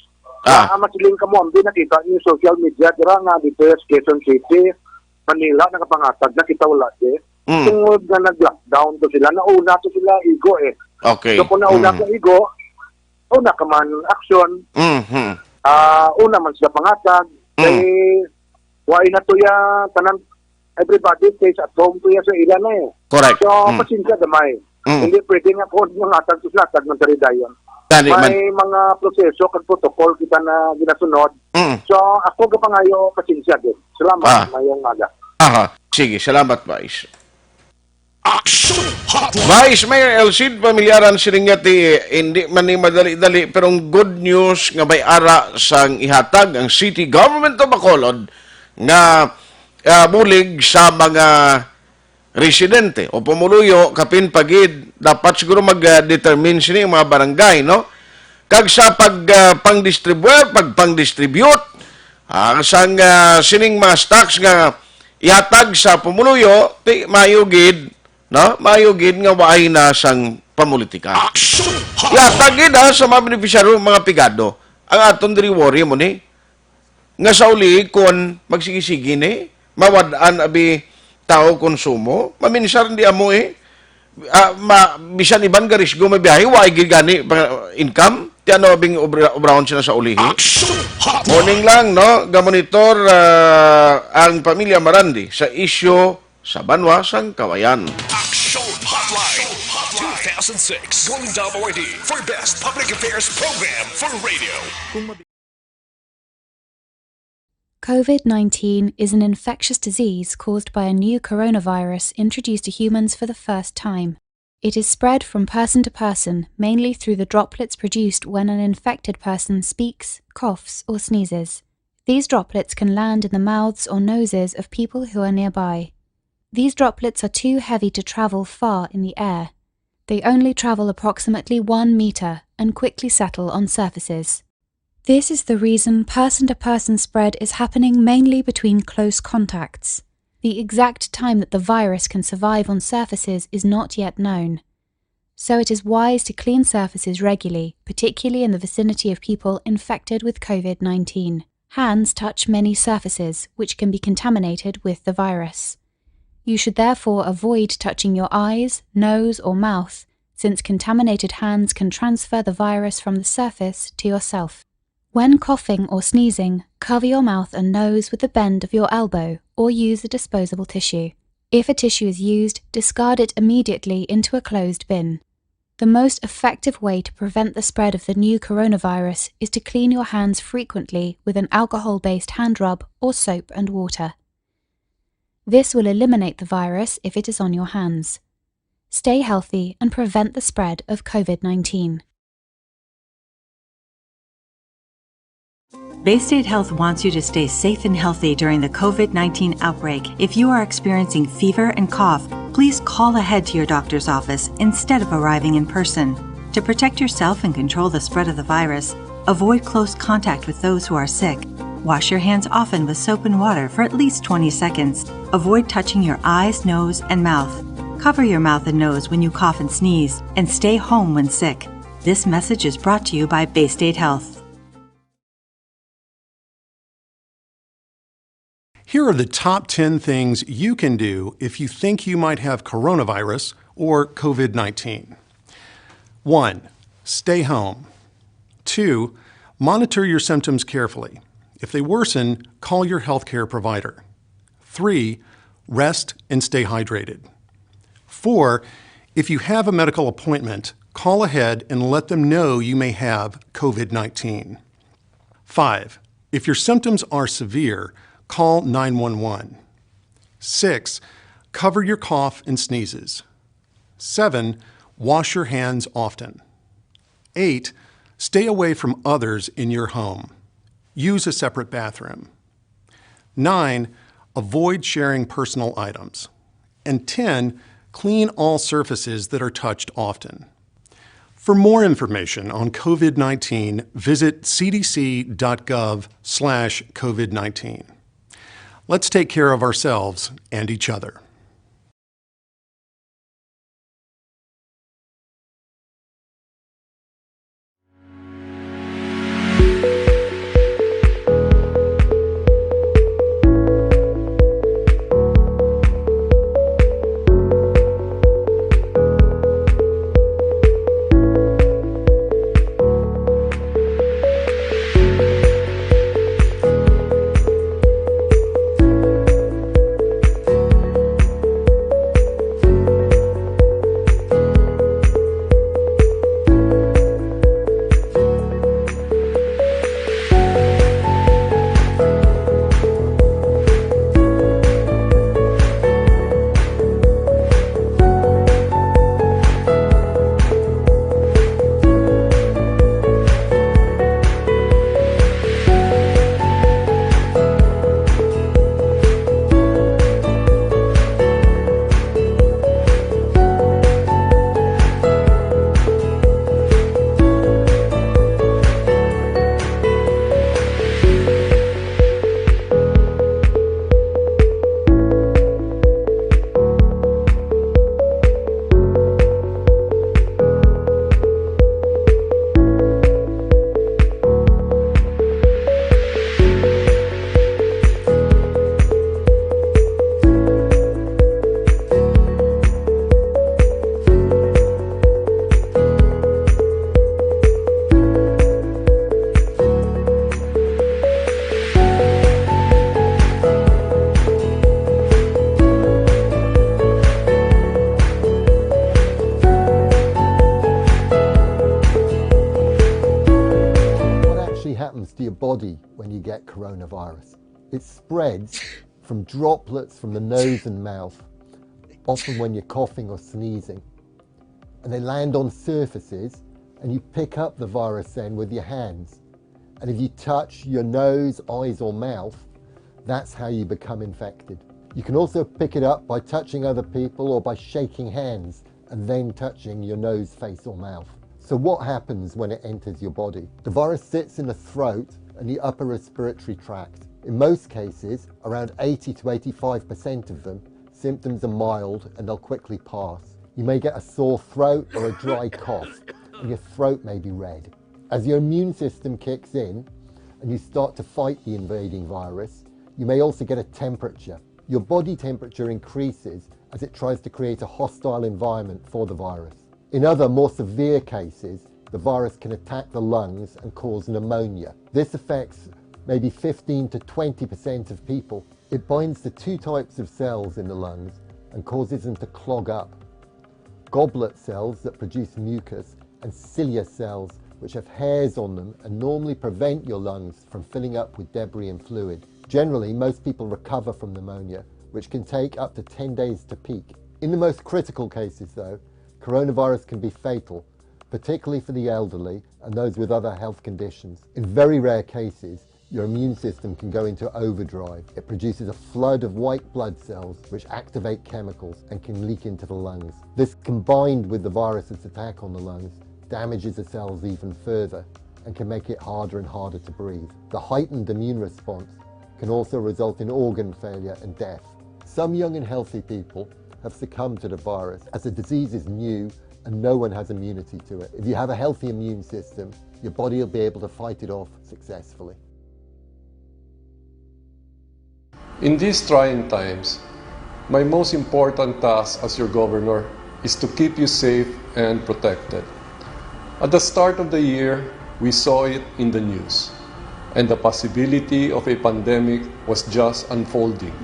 Masiling ka mo, ang nakita niyo social media, dira nga dito sa Quezon City, Manila, nakapangatag, nakita wala Tungod na nag-lockdown to sila, nauna to sila igo Okay. So kung nauna ka igo, una ka man aksyon, una man sila pangatag, why na to ya, tanan, everybody stays at home to ya sa ilan na Correct. So, pasensya damay. Hindi pwede nga kung yung atag to sila, tag ng taridayon. May mga proseso kag protocol kita na ginasunod. So, ako gapangayo pasensya din. Salamat, mayong aga. Sige, salamat, Vice. Aksyon Hotline. Vice Mayor Elcid, pamilyaran siringati, hindi man ni madali-dali, pero good news nga may ara sang ihatag ang City Government of Bacolod nga bulig sa mga residente o pumuluyo kapin pagid dapat siguro mag-determine sini mga barangay, no? Kag sa pagpang-distribute sang sining mga stocks nga ihatag sa pumuluyo, mayugid, no? Mayugid nga waay na sang pamulitika. Ihatag sa mga beneficiaryo, mga pigado. Ang aton diri worry mo ni nga sa uli kon magsigi-sige ni mawadaan abi tao konsumo, maminsar di amo bisan iban garis go mabiyahe, waay gigani income, tiano abing obrahon sila sa ulihi. Morning lang, no? Gamonitor ang pamilya Marandi sa isyo sa Banwa sang Kawayan. Aksyon Hotline 2006 Golden Dome Award for Best Public Affairs Program for Radio. COVID-19 is an infectious disease caused by a new coronavirus introduced to humans for the first time. It is spread from person to person, mainly through the droplets produced when an infected person speaks, coughs, or sneezes. These droplets can land in the mouths or noses of people who are nearby. These droplets are too heavy to travel far in the air. They only travel approximately 1 meter and quickly settle on surfaces. This is the reason person-to-person spread is happening mainly between close contacts. The exact time that the virus can survive on surfaces is not yet known. So it is wise to clean surfaces regularly, particularly in the vicinity of people infected with COVID-19. Hands touch many surfaces, which can be contaminated with the virus. You should therefore avoid touching your eyes, nose, or mouth, since contaminated hands can transfer the virus from the surface to yourself. When coughing or sneezing, cover your mouth and nose with the bend of your elbow or use a disposable tissue. If a tissue is used, discard it immediately into a closed bin. The most effective way to prevent the spread of the new coronavirus is to clean your hands frequently with an alcohol-based hand rub or soap and water. This will eliminate the virus if it is on your hands. Stay healthy and prevent the spread of COVID-19. Baystate Health wants you to stay safe and healthy during the COVID-19 outbreak. If you are experiencing fever and cough, please call ahead to your doctor's office instead of arriving in person. To protect yourself and control the spread of the virus, avoid close contact with those who are sick. Wash your hands often with soap and water for at least 20 seconds. Avoid touching your eyes, nose, and mouth. Cover your mouth and nose when you cough and sneeze, and stay home when sick. This message is brought to you by Baystate Health. Here are the top 10 things you can do if you think you might have coronavirus or COVID-19. 1. Stay home. 2. Monitor your symptoms carefully. If they worsen, call your healthcare provider. 3. Rest and stay hydrated. 4. If you have a medical appointment, call ahead and let them know you may have COVID-19. 5. If your symptoms are severe, call 911. 6. Cover your cough and sneezes. 7. Wash your hands often. 8. Stay away from others in your home. Use a separate bathroom. 9. Avoid sharing personal items. And 10. Clean all surfaces that are touched often. For more information on COVID-19, visit cdc.gov/COVID-19. Let's take care of ourselves and each other. coronavirus. It spreads from droplets from the nose and mouth, often when you're coughing or sneezing. And they land on surfaces, and you pick up the virus then with your hands. And if you touch your nose, eyes, or mouth, that's how you become infected. You can also pick it up by touching other people or by shaking hands and then touching your nose, face, or mouth. So what happens when it enters your body? The virus sits in the throat and the upper respiratory tract. In most cases, around 80 to 85% of them, symptoms are mild and they'll quickly pass. You may get a sore throat or a dry cough, and your throat may be red. As your immune system kicks in and you start to fight the invading virus, you may also get a temperature. Your body temperature increases as it tries to create a hostile environment for the virus. In other, more severe cases, the virus can attack the lungs and cause pneumonia. This affects maybe 15 to 20% of people. It binds to two types of cells in the lungs and causes them to clog up. Goblet cells that produce mucus and cilia cells which have hairs on them and normally prevent your lungs from filling up with debris and fluid. Generally, most people recover from pneumonia, which can take up to 10 days to peak. In the most critical cases though, coronavirus can be fatal, particularly for the elderly and those with other health conditions. In very rare cases, your immune system can go into overdrive. It produces a flood of white blood cells which activate chemicals and can leak into the lungs. This, combined with the virus's attack on the lungs, damages the cells even further and can make it harder and harder to breathe. The heightened immune response can also result in organ failure and death. Some young and healthy people have succumbed to the virus as the disease is new and no one has immunity to it. If you have a healthy immune system, your body will be able to fight it off successfully. In these trying times, my most important task as your governor is to keep you safe and protected. At the start of the year, we saw it in the news, and the possibility of a pandemic was just unfolding.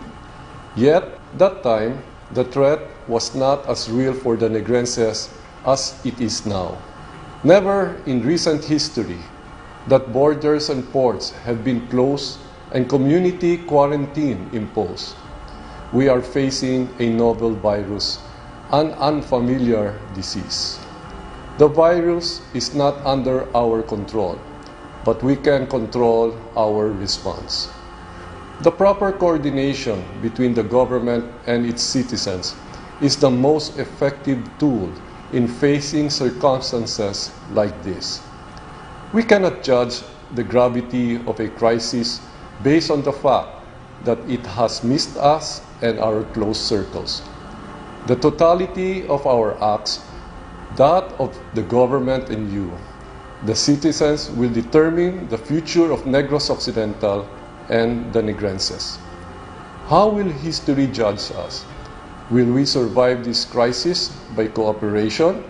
Yet, that time, the threat was not as real for the Negrenses as it is now. Never in recent history that borders and ports have been closed and community quarantine imposed. We are facing a novel virus, an unfamiliar disease. The virus is not under our control, but we can control our response. The proper coordination between the government and its citizens is the most effective tool in facing circumstances like this. We cannot judge the gravity of a crisis based on the fact that it has missed us and our close circles. The totality of our acts, that of the government and you, the citizens, will determine the future of Negros Occidental and the Negrenses. How will history judge us? Will we survive this crisis by cooperation,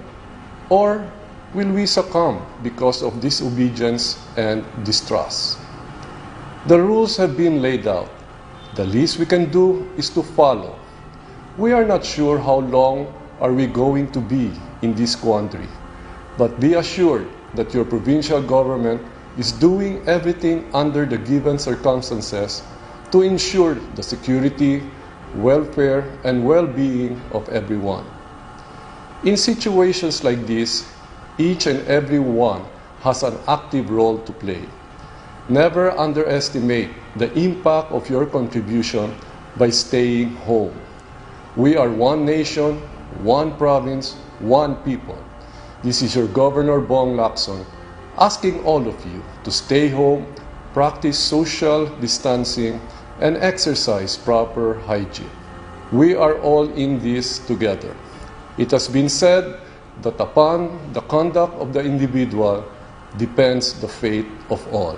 or will we succumb because of disobedience and distrust? The rules have been laid out. The least we can do is to follow. We are not sure how long are we going to be in this quandary, but be assured that your provincial government is doing everything under the given circumstances to ensure the security, welfare, and well-being of everyone. In situations like this, each and every one has an active role to play. Never underestimate the impact of your contribution by staying home. We are one nation, one province, one people. This is your Governor Bong Lacson asking all of you to stay home, practice social distancing, and exercise proper hygiene. We are all in this together. It has been said that upon the conduct of the individual depends the fate of all.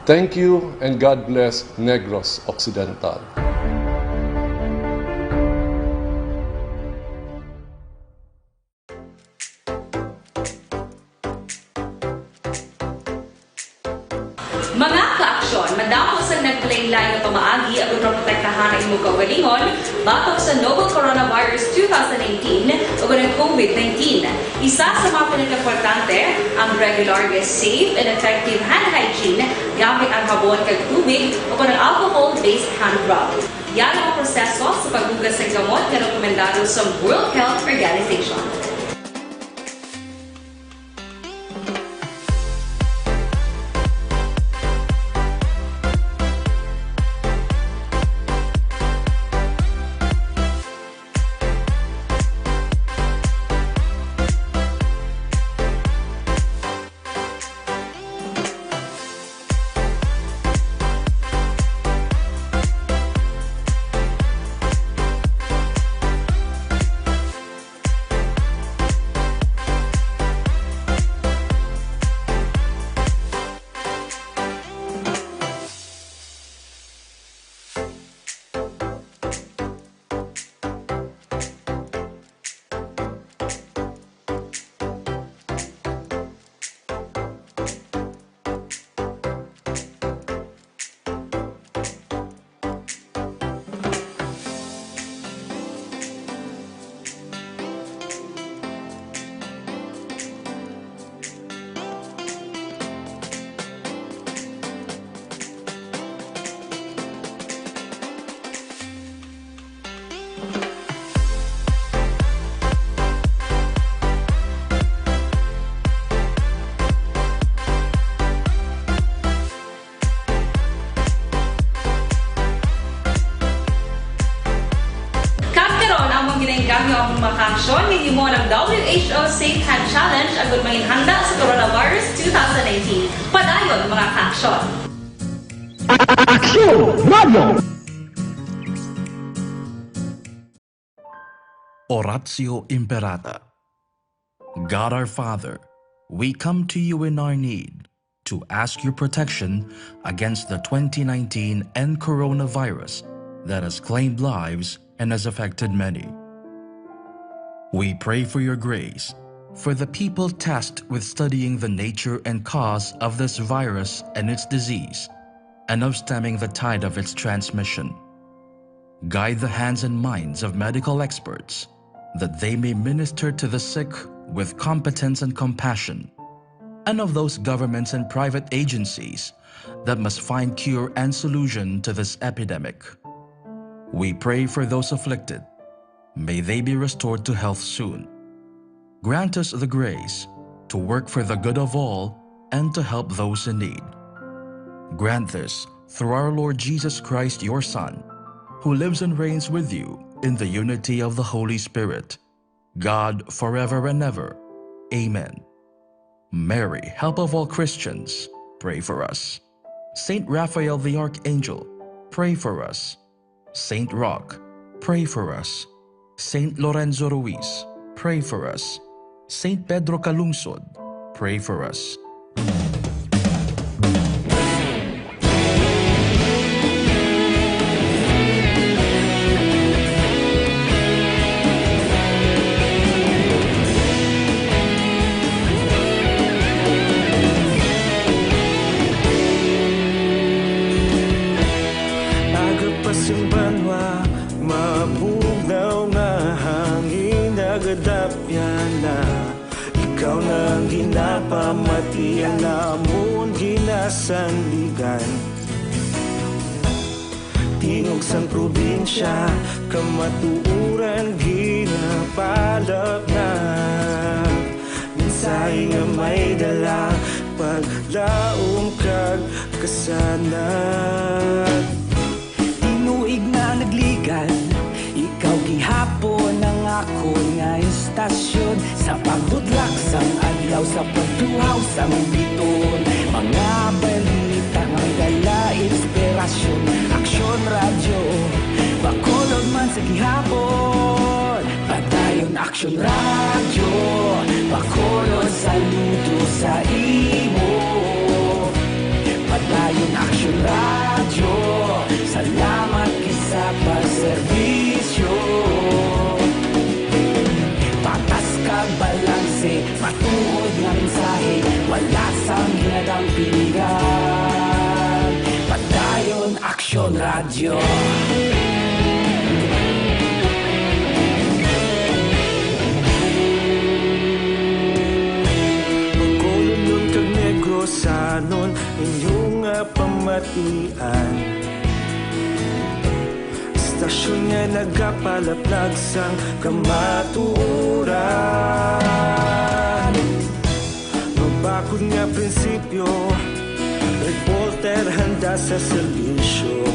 Thank you, and God bless Negros Occidental. Mga ka-aksyon, madamo sa naglaylay na pamaagi ang protektahan ang imong kaugalingon batok sa novel coronavirus 2018 o ng COVID-19 COVID-19. Isa sa mga pinaka-importante ang regular, safe, and effective hand hygiene gamit ang habon kag tubig o ang alcohol-based hand rub. Yan ang proseso sa paghugas ng gamot na rekomendado sa World Health Organization. Ginenggamyo ang mga aksyon ng imo ng WHO Safe Hand Challenge agud manginhanda sa coronavirus 2019. Padayon mga aksyon. Aksyon Radio. Oratio Imperata. God our Father, we come to you in our need to ask your protection against the 2019 and coronavirus that has claimed lives and has affected many. We pray for your grace, for the people tasked with studying the nature and cause of this virus and its disease, and of stemming the tide of its transmission. Guide the hands and minds of medical experts, that they may minister to the sick with competence and compassion, and of those governments and private agencies that must find cure and solution to this epidemic. We pray for those afflicted. May they be restored to health soon. Grant us the grace to work for the good of all and to help those in need. Grant this through our Lord Jesus Christ, your Son, who lives and reigns with you in the unity of the Holy Spirit, God forever and ever. Amen. Mary, help of all Christians, pray for us. Saint Raphael the Archangel, pray for us. Saint Roch, pray for us. Saint Lorenzo Ruiz, pray for us. Saint Pedro Calungsod, pray for us. Agapasimbangwa, mabugnaw na hangin nagadapyan na. Ikaw nang ginapamatian namon ginasandigan. Tingog sang probinsya, kamatuuran ginapalap na. Minsay nga may dala, paglaom kag kasanat. Tinuig na nagligan, ikaw gihapon ang ako nga istasyon. Sa pagbutlak sang adlaw, sa pagtuhaw sang biton. Mga balita nga dala inspirasyon. Aksyon radyo, bakulog man sa gihapon. Padayon Aksyon radyo, bakulog saludo sa imo. Padayon Aksyon radyo, salamat kisa pagserbisyo. Patas kag balanse, matuod nga mensahe, wala sang hinadang piligan. Padayon Aksyon radyo. kalupian. Istasyon niya nagapalaplag sang kamatuuran. Mabakod nga prinsipyo, reporter handa sa serbisyo.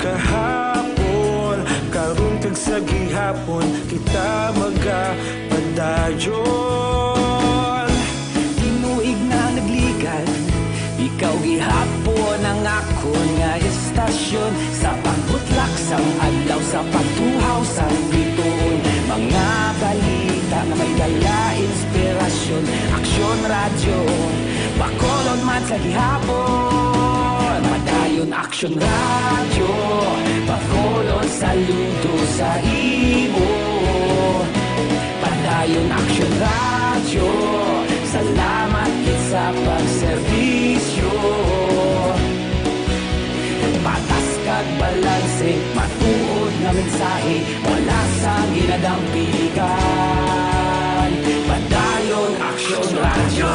Kahapon, karong tag sa gihapon, kita magapadayon. Tinuig na nagligad, ikaw gihapon ang akon nga istasyon. Sa pagbutlak sang adlaw, sa pagtuhaw sang bituon, mga balita na may dala inspirasyon. Aksyon radyo, bakolon man sa gihapon. Padayon Aksyon radyo, bakolon saludo sa imo. Padayon Aksyon radyo, salamat kit sa pagserbisyo. Patas kag balanse, matuod nga mensahe, wala sa ginadampigan. Padayon Aksyon radyo.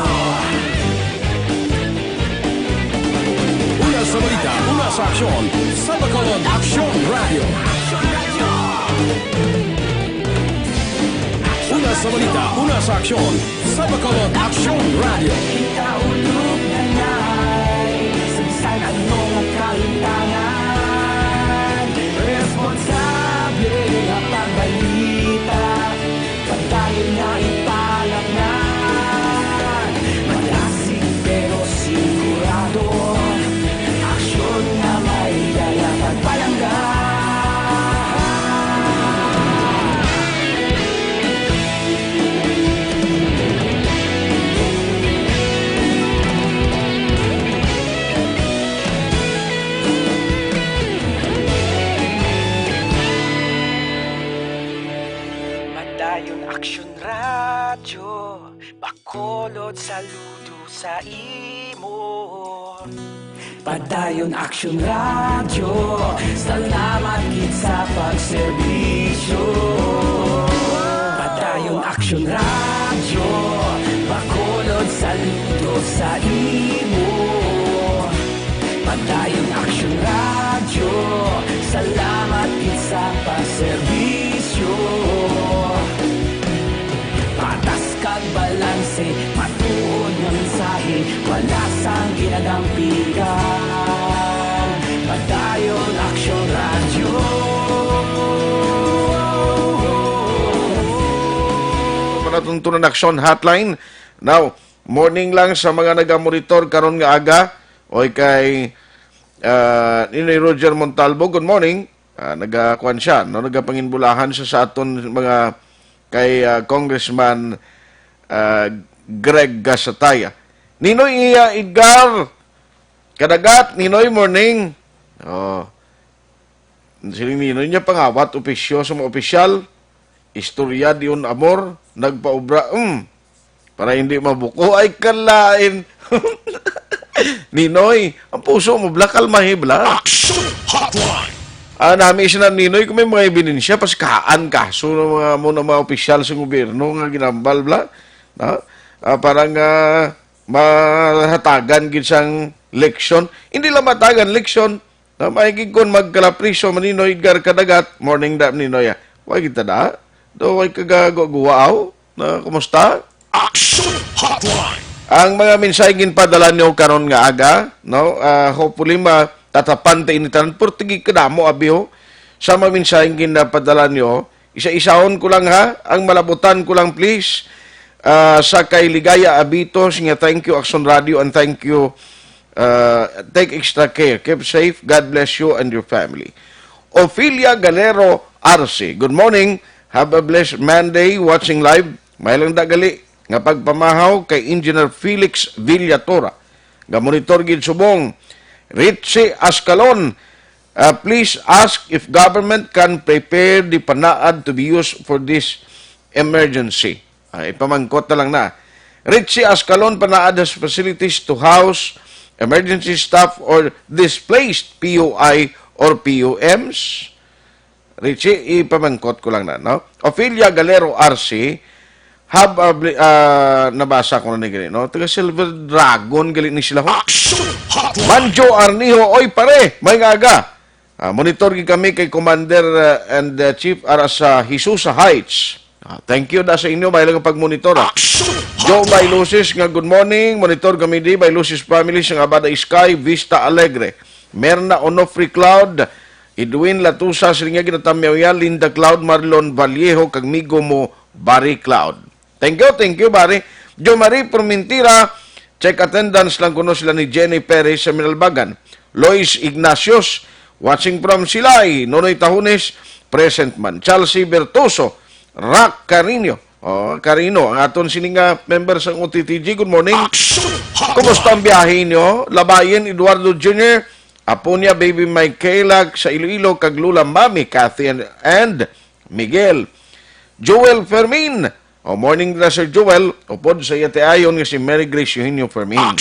Una sa balita, una sa aksyon, sa Bacolod Aksyon Radio. Una sa balita, una sa aksyon, sa Bacolod Aksyon Radio. Ikaulog na na'y samsan anong kalintangan. Responsable na pagbalita, pagdayon na ipalaknan. Malasig pero sigurado, aksyon na may dala pagpalanggan. Padayon Aksyon radyo, bakolod saludo sa imo. Padayon Aksyon radyo, salamat kit sa pagserbisyo. Padayon Aksyon radyo, bakolod saludo sa imo. Padayon Aksyon radyo, salamat kit sa pagserbisyo. Patas kag balanse, matuod nga mensahe, wala sang ginadampigan. Padayon Aksyon radyo. Panatuntunan Aksyon Hotline. Now, morning lang sa mga nagamonitor karon nga aga. Oy kay Ninoy Roger Montalvo, good morning. Nagakuan siya, no? Nagapanginbulahan siya sa aton mga kay Congressman Greg Gasataya. Ninoy Edgar Kadagat, Ninoy morning. Oh. Siling Ninoy niya pangawat opisyo sa mga opisyal. Istorya diyon amor, nagpaubra para hindi mabuko ay kalain. Ninoy, ang puso mo blakal mahibla. Aksyon Hotline. Nami siya na Ninoy kung may mga ebidensya paskaan ka. So muna mga opisyal sa gobyerno nga ginambal bla. No? Parang mahatagan gid sang leksyon. Hindi lang matagan leksyon. Maigig kon magkalapriso maninoy Edgar Kadagat. Morning da Ninoy. Why kita da? Do way kagagawa na kumusta? Aksyon Hotline. Ang mga mensahe ginpadala niyo karon nga aga, no? Hopefully matatapan ta initan portigi kadamo abiho sa mga mensahe ginapadala niyo. Isa-isahon ko lang ha, ang malabutan ko lang please. Sa kay Ligaya Abitos nga thank you Aksyon Radio and thank you take extra care. Keep safe. God bless you and your family. Ophelia Galero Arce. Good morning. Have a blessed Monday watching live. May lang dagali nga pagpamahaw kay Engineer Felix Villatora. Nga monitor gid subong. Richie Ascalon, please ask if government can prepare the panaad to be used for this emergency. Ipamangkot na lang na. Richie Ascalon, panaad has facilities to house emergency staff or displaced POI or POMs. Richie, ipamangkot ko lang na. No? Ophelia Galero RC, nabasa ko na ni gali, no? Taga Silver Dragon, gali ni sila ho. Manjo Arniho, oy pare, may ngaga. Monitor kami kay Commander and Chief ara sa Hisusa Heights. Thank you da sa inyo, may lang pag-monitor. Joe Bailusis, nga good morning. Monitor kami di, Bailusis family sa Abada Sky, Vista Alegre. Merna Onofre Cloud, Edwin Latusa, Siringa Ginatamyaw, Linda Cloud, Marlon Vallejo, kag Migo mo, Barry Cloud. Thank you, Barry. Jo Marie Permintira, check attendance lang kuno sila ni Jenny Perez sa Minalbagan. Lois Ignacios, watching from Silay. Nonoy Tahunes, present man. Chelsea Bertoso, Rack Carino, ang aton sininga member sa OTTG. Good morning. Kumusta ang biyahe nyo? Labayan, Eduardo Jr., Aponia, Baby Michaela sa Iloilo, kag Lula Mami, Kathy and Miguel. Joel Fermin. Morning na Sir Joel. Upod sa iyate ayon nga si Mary Grace Eugenio Fermin.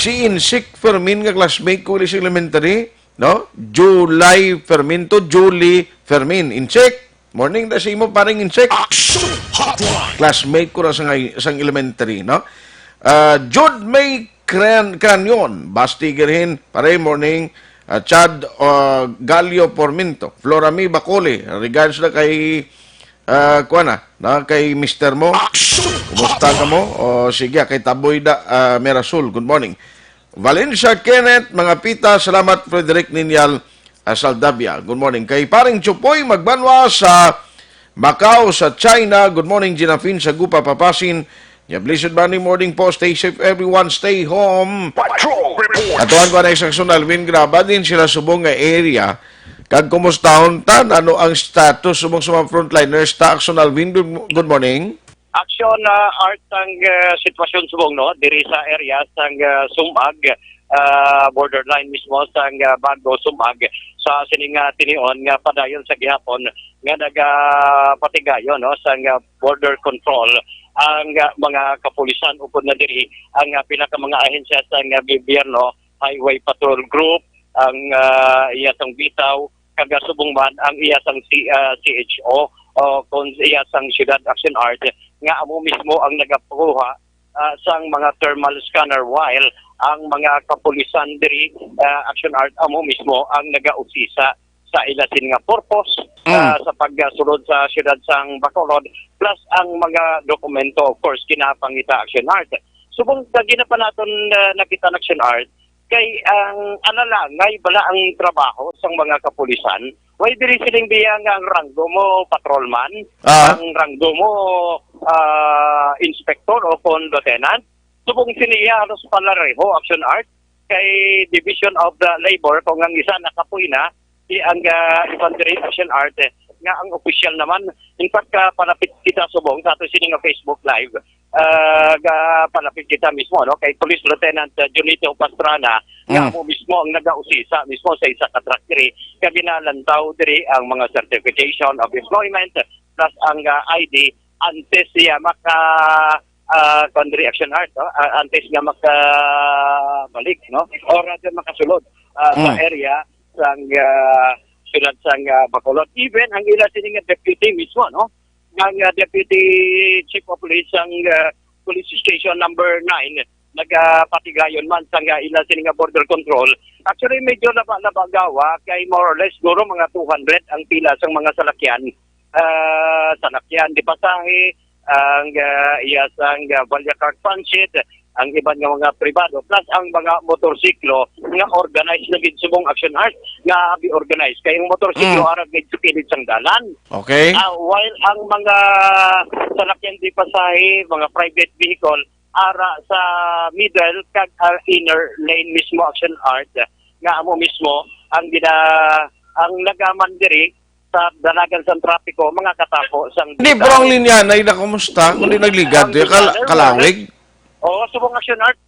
Si Insik Fermin nga classmate ko sa elementary, no? July Fermin to Julie Fermin. Insik. Morning na sa imo paring Insik. Classmate ko na sa elementary, no? Jude May Canyon, Bastigirhin, pare morning. Chad Galio Porminto, Florami Bacole, regards na kay kay Mr. Mo. Kumusta ka mo? Sige, kay Taboyda Merasul, good morning. Valencia Kenneth, mga pita, salamat Frederick Ninyal Saldavia, good morning. Kay paring Chupoy Magbanwa sa Macau sa China, good morning. Ginafin sa Gupa Papasin. Blessed morning po. Stay safe everyone. Stay home. Atuan ko na Aksyon Alvin. Graba din sila subong nga area. Kag kumustahon tan, ano ang status subong sa mga frontliners ta Aksyon Alvin? Good morning. Aksyon art ang sitwasyon subong no diri sa area sang Sumag, borderline mismo sang Bago Sumag sa sining tinion nga padayon sa gihapon nga nagapatigayon no sang border control ang mga kapulisan upod na diri ang pinaka mga ahensya sa gobyerno, Highway Patrol Group, ang iyasang bitaw kag subong man ang iyasang CHO o kung iyasang Syudad Action Art nga amo mismo ang nagapuha sang mga thermal scanner while ang mga kapulisan diri Action Art amo mismo ang nagausisa sa ilasin nga purpose sa pagsulod sa siyudad sang Bacolod plus ang mga dokumento of course kinapangita Action Art. Subong ginapan naton nakita ng Action Art kay ang ngay bala ang trabaho sang mga kapulisan. Way diri siling biya nga ang ranggo mo patrolman, ang ranggo mo inspector o kon lieutenant. Subong siniya alos palareho Action Art kay Division of the Labor kung ang isa nakapuy na ang Infantry Action Art nga ang official naman. In fact, palapit kita subong sa ato sining Facebook Live. Palapit kita mismo no kay Police Lieutenant Junito Pastrana nga mo mismo ang nagausisa mismo sa isa ka tractory kay binalantaw diri ang mga certification of employment plus ang ID antes siya country Action Art antes nga makabalik no or makasulod sa area sang siyudad sang Bacolod. Even ang ila sining deputy mismo no ang deputy chief of police ang police station number 9 nagapatigayon man sang ila sining border control. Actually medyo nabagawa kay more or less guro mga 200 ang pila sang mga salakyan di pasahe ang iyasang Valyacart Transit ang iban nga mga pribado plus ang mga motorsiklo nga organized na gid subong Action Art nga organized kay ang motorsiklo ara gid sa kilid sang dalan. Okay. While ang mga salakyan di pasahe, mga private vehicle ara sa middle kag inner lane mismo Action Art nga amo mismo ang nagaman diri sa dalagan sa trapiko mga katapo sang Di brong linya na kumusta kundi nagligad kalawig. Subong Action Art,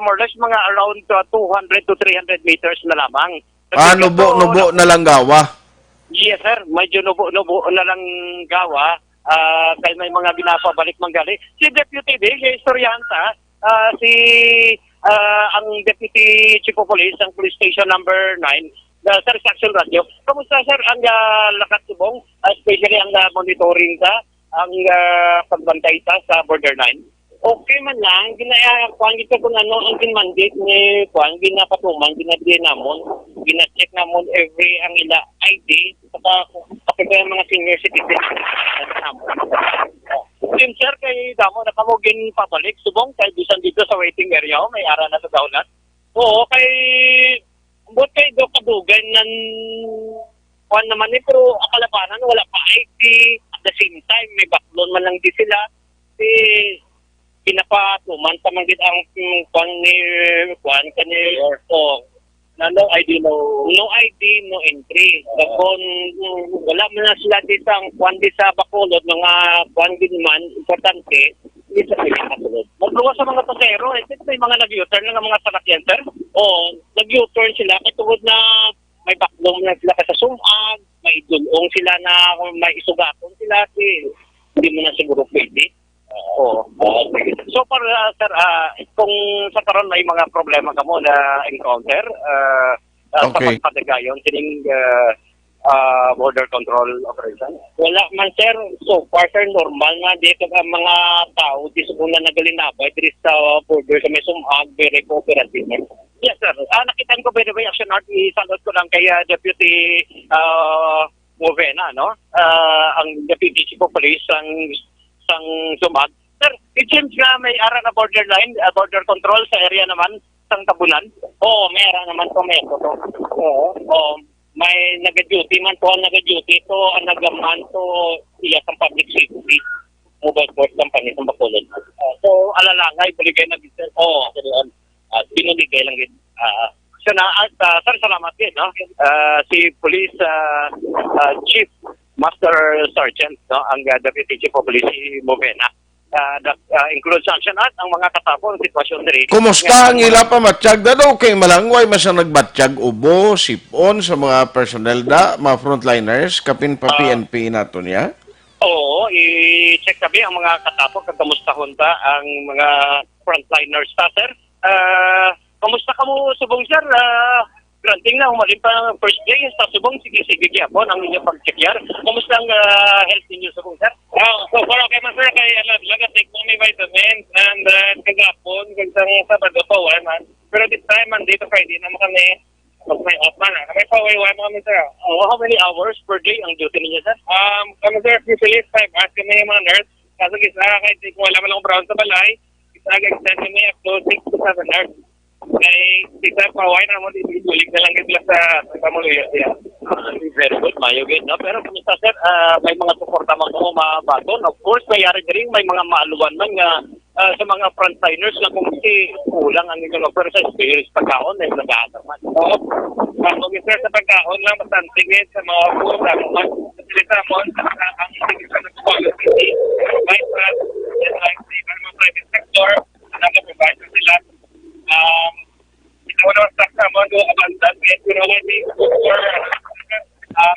more or less mga around 200 to 300 meters na lamang. Nubo na lang gawa? Yes sir, medyo nubo na lang gawa. Kaya may mga ginapabalik manggali. Si Deputy D, si Historianta, ang Deputy Chief of Police, ang Police Station number 9, Sir Aksyon Radio. Kamusta sir ang lakat subong, especially ang monitoring sa ang pagbantay sa borderline? Okay man lang, kuan kita kung ano ang ginmandate ni kuan ginapatuman, ginabigay namon, gina-check namon every ang ila ID, saka pakita mga senior citizens namon. Sim sir kay damo na kamo gin pabalik subong kay bisan dito sa waiting area may ara na sa daulat. Oo kay bot kay do kadugan nan kuan naman ni pero akalabanan wala pa ID at the same time may backlog man lang di sila. Pinapatuman sa manggit ang kuan kani na no ID no entry kung wala man na sila dito ang kuan di sa bakulod mga kuan man importante hindi sa pinakasulod magluwas sa mga pasero may mga nag-U-turn ng mga salakyan sir nag-U-turn sila kay tungod na may baklong na sila sa sumag may dulong sila na may isugaton sila hindi mo na siguro pwede. So para sir, kung sa karon may mga problema ka mo na encounter sa pagpadagayon sining border control operation, wala man sir, so far sir, normal na dito ang mga tao di na nagalinabay dito sa border sa may sumag, very cooperative. Yes sir, nakitaan ko by the way, Aksyon Art, isalot ko lang kay Deputy Movena, no? Ang Deputy Chief of Police sang sumag. Sir, it seems na may ara na borderline, border control sa area naman, sang Tabunan. May ara naman po may ito. May nag-duty man po, nag-duty to, nagaman to, iya sang public safety, mobile force company sa Bacolod. So, alalangay, buligay na business. Binuligay lang yun. So, sir, salamat din, no? Si Police Chief Master Sergeant, no, ang Deputy Chief of Police Movena. That includes Aksyon at ang mga katapon sitwasyon diri. Kumusta ang ila pa matsyag daw kay malangway masa nagbatsyag ubo, sipon sa mga personnel mga frontliners kapin pa PNP nato niya? Oo, i-check kami ang mga katapon kung kamusta hunta ang mga frontliners ta sir. Kamusta ka mo subong sir? Granting na, humaling pa ng first day, sa subong, sige po, ang inyong pag-check-yar. Kumusta ang health ninyo subong, sir? So far, okay man, sir, kay take mo may vitamins, and kagapon, kagsang Sabado pa, man. Pero this time, Monday to Friday, naman kami, may off man, may paway-way mo kami, sir. How many hours per day ang duty ninyo, sir? Kami, sir, usually 5 hours kami yung mga nurse. Kaso gisa, kahit di ko wala malang brown sa balay, gisa, extend kami up to 6 to 7 hours. Kay kita paway na mo dibulig na lang gid sa pamuluyo siya. Very good, mayo gid, no? Pero kumusta sir, may mga suporta man mo mabaton. Of course, mayari diri may mga maaluwan man nga sa mga frontliners na kung kulang ang inyong pero sa experience pagkaon ay nag-aatang man. Kung sir sa pagkaon lang bastante gid sa mga food man facilita mo ang siguro sa quality. May like the private sector nag-provide sila ito naman sa naman do abandon get you know what I mean for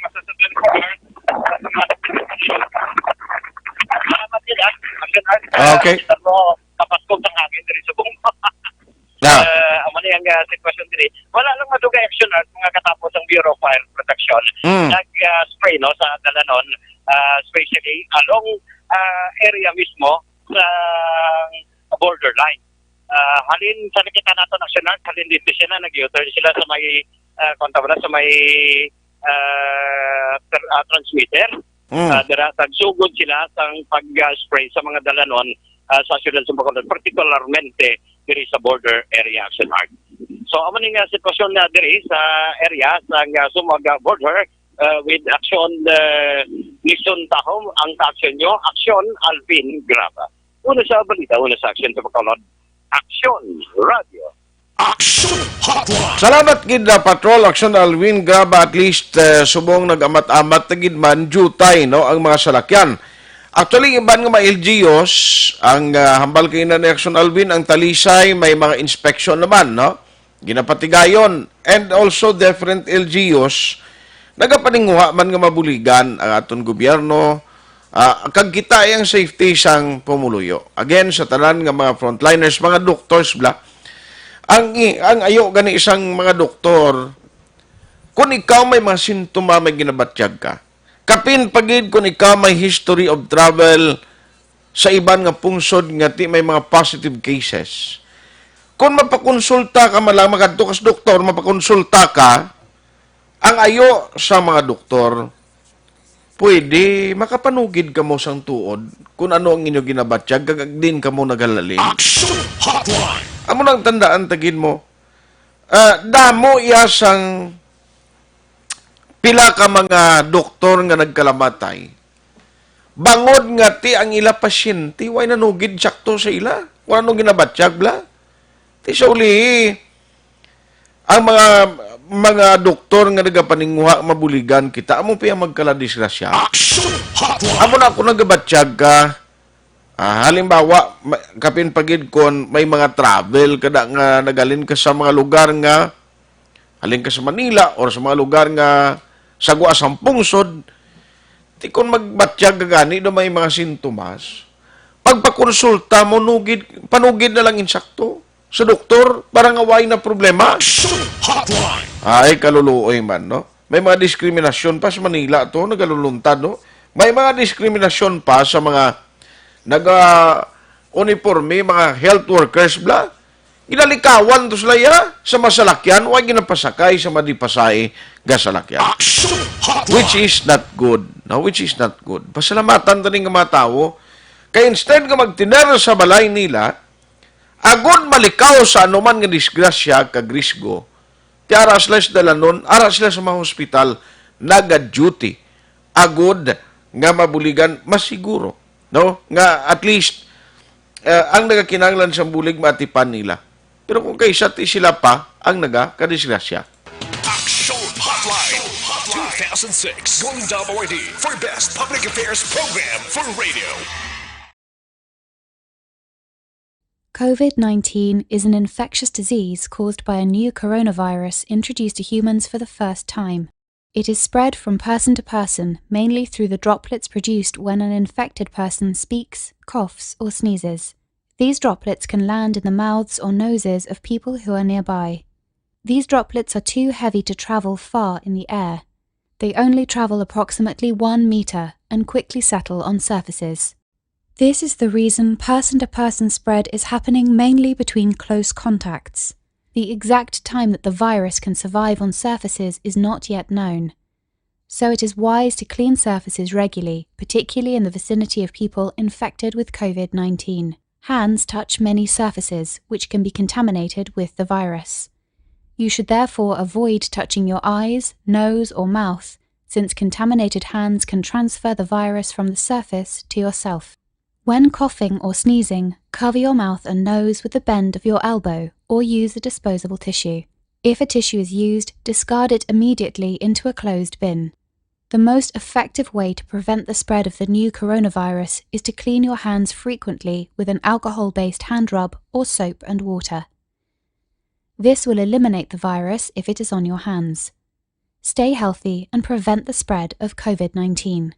masasabi ko okay kapaskog ng hangin diri sa buong amo ni ang sitwasyon diri wala lang madugay action at mga katapos ang Bureau of Fire Protection nag-spray no sa Dalanon especially along area mismo sa borderline. Halin sa nakita nato national halin dito siya na nag-U-turn sila sa may sa may transmitter. Tagsugod sila sa pag-spray sa mga Dalanon sa siyudad sa Bacolod, particularmente diri sa border area Aksyon Art. So amo ning sitwasyon na diri sa area sa Sumaga border with Aksyon Nixon Tahom ang aksyon nyo, Aksyon Alvin Graba. Una sa balita, una sa aksyon sa Bacolod. Aksyon Radio. Aksyon Hotline. Salamat gid na patrol Aksyon Alvin Graba at least subong nag-amat-amat na gid man jutay no ang mga salakyan. Actually iban nga mga LGUs ang hambal kay na ni Aksyon Alvin ang Talisay may mga inspection naman no. Ginapatigayon and also different LGUs nagapaninguha man nga mabuligan ang aton gobyerno. Kag kita ang safety sang pumuluyo. Again, sa tanan nga mga frontliners, mga doctors bla, ang ayo gani isang mga doktor, kung ikaw may mga sintoma may ginabatsyag ka, Kapin pagid kung ikaw may history of travel sa iban nga pungsod nga ti may mga positive cases. Kung mapakonsulta ka malang magadto kas doktor, mapakonsulta ka, ang ayo sa mga doktor, pwede makapanugid ka mo sang tuod kung ano ang inyo ginabatsyag, kagag din ka mo nagalalim. Aksyon Hotline. Amo nang tandaan tagin mo, damo iya sang pila ka mga doktor nga nagkalamatay. Bangod nga ti ang ila pasyente, way nanugid sakto sa ila. Wala nung ginabatsyag bla. Ti sa uli, ang mga doktor nga nagapaninguha mabuligan kita, amo pa magkaladisgrasya. Amo na ako nagabatsyag ka, halimbawa, kapin pagid kon may mga travel kada nga nagalin ka sa mga lugar nga halin ka sa Manila or sa mga lugar nga sagwa sang pungsod, ti kon magbatsyag gani do may mga sintomas, pagpakonsulta mo panugid na lang insakto sa doktor para nga way na problema. Ay kaluluoy man, no? May mga diskriminasyon pa sa Manila to, nagaluluntad, no? May mga diskriminasyon pa sa mga uniforme, mga health workers bla. Ginalikawan to sila ya sa masalakyan, huwag ginapasakay sa madipasay ga salakyan. Which is not good. No? Which is not good. Pasalamatan taning nga mga tao, kaya instead nga magtiner sa balay nila, agod malikaw sa anuman nga disgrasya kag risgo, ti ara sila sa dalanon, ara sila sa mga hospital, naga-duty, agod nga mabuligan, masiguro. No? Nga at least, ang nagakinanglan sa bulig matipan nila. Pero kung kaysa sila pa ang nagakadisgrasya. Aksyon Hotline 2006 Golden Dome Award for Best Public Affairs Program for Radio. COVID-19 is an infectious disease caused by a new coronavirus introduced to humans for the first time. It is spread from person to person, mainly through the droplets produced when an infected person speaks, coughs, or sneezes. These droplets can land in the mouths or noses of people who are nearby. These droplets are too heavy to travel far in the air. They only travel approximately 1 meter and quickly settle on surfaces. This is the reason person-to-person spread is happening mainly between close contacts. The exact time that the virus can survive on surfaces is not yet known. So it is wise to clean surfaces regularly, particularly in the vicinity of people infected with COVID-19. Hands touch many surfaces, which can be contaminated with the virus. You should therefore avoid touching your eyes, nose, or mouth, since contaminated hands can transfer the virus from the surface to yourself. When coughing or sneezing, cover your mouth and nose with the bend of your elbow or use a disposable tissue. If a tissue is used, discard it immediately into a closed bin. The most effective way to prevent the spread of the new coronavirus is to clean your hands frequently with an alcohol-based hand rub or soap and water. This will eliminate the virus if it is on your hands. Stay healthy and prevent the spread of COVID-19.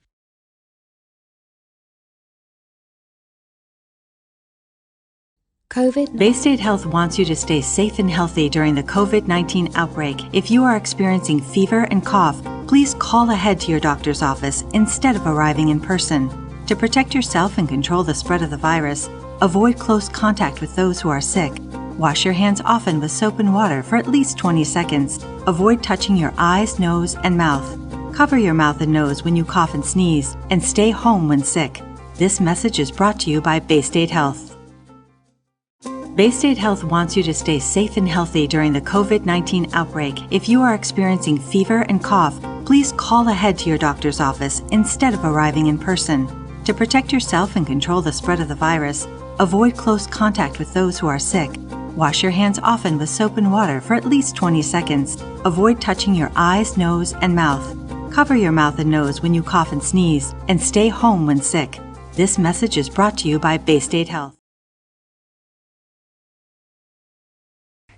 Bay State Health wants you to stay safe and healthy during the COVID-19 outbreak. If you are experiencing fever and cough, please call ahead to your doctor's office instead of arriving in person. To protect yourself and control the spread of the virus, avoid close contact with those who are sick. Wash your hands often with soap and water for at least 20 seconds. Avoid touching your eyes, nose, and mouth. Cover your mouth and nose when you cough and sneeze, and stay home when sick. This message is brought to you by Bay State Health. Bay State Health wants you to stay safe and healthy during the COVID-19 outbreak. If you are experiencing fever and cough, please call ahead to your doctor's office instead of arriving in person. To protect yourself and control the spread of the virus, avoid close contact with those who are sick. Wash your hands often with soap and water for at least 20 seconds. Avoid touching your eyes, nose, and mouth. Cover your mouth and nose when you cough and sneeze, and stay home when sick. This message is brought to you by Bay State Health.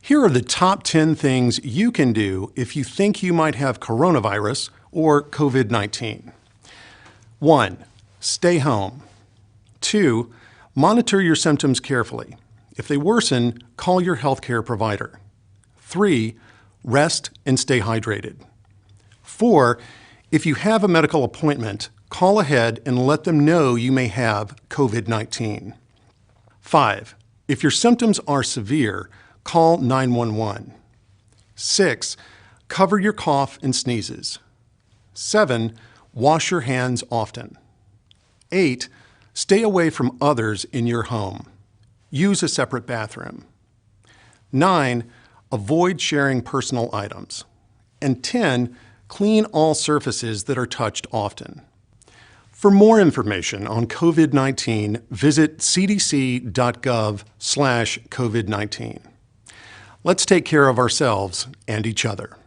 Here are the top 10 things you can do if you think you might have coronavirus or COVID-19. 1. Stay home. 2. Monitor your symptoms carefully. If they worsen, call your healthcare provider. 3. Rest and stay hydrated. 4. If you have a medical appointment, call ahead and let them know you may have COVID-19. 5. If your symptoms are severe, call 911. 6. Cover your cough and sneezes. 7. Wash your hands often. 8. Stay away from others in your home. Use a separate bathroom. 9. Avoid sharing personal items. And 10. Clean all surfaces that are touched often. For more information on COVID-19, visit cdc.gov/COVID-19. Let's take care of ourselves and each other.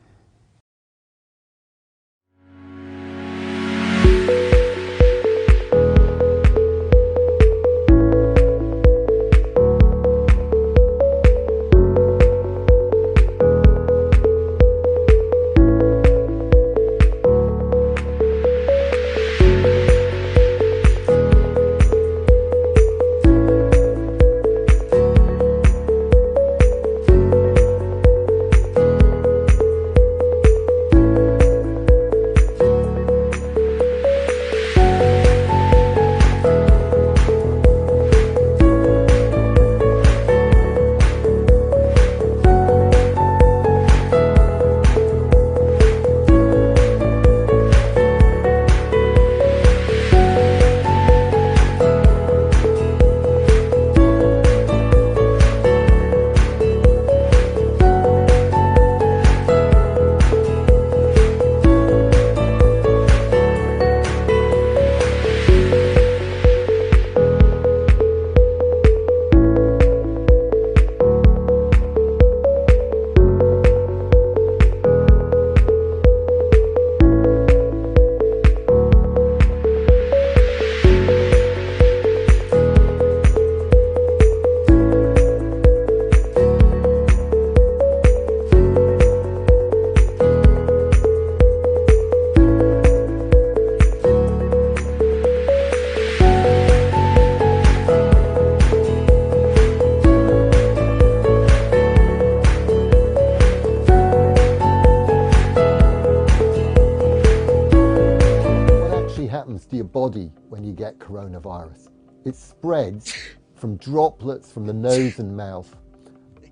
To your body when you get coronavirus. It spreads from droplets from the nose and mouth,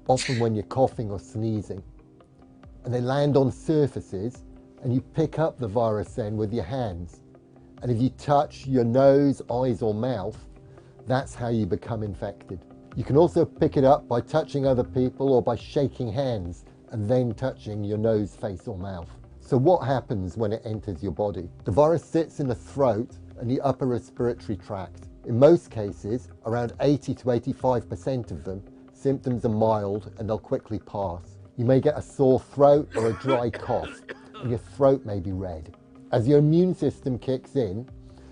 often when you're coughing or sneezing, and they land on surfaces and you pick up the virus then with your hands. And if you touch your nose, eyes or mouth, that's how you become infected. You can also pick it up by touching other people or by shaking hands and then touching your nose, face or mouth. So what happens when it enters your body? The virus sits in the throat and the upper respiratory tract. In most cases, around 80 to 85% of them, symptoms are mild and they'll quickly pass. You may get a sore throat or a dry cough, and your throat may be red. As your immune system kicks in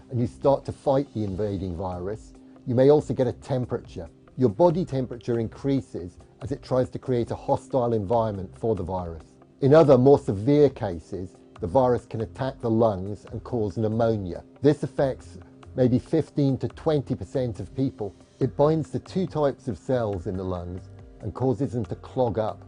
and you start to fight the invading virus, you may also get a temperature. Your body temperature increases as it tries to create a hostile environment for the virus. In other, more severe cases, the virus can attack the lungs and cause pneumonia. This affects maybe 15 to 20% of people. It binds to two types of cells in the lungs and causes them to clog up.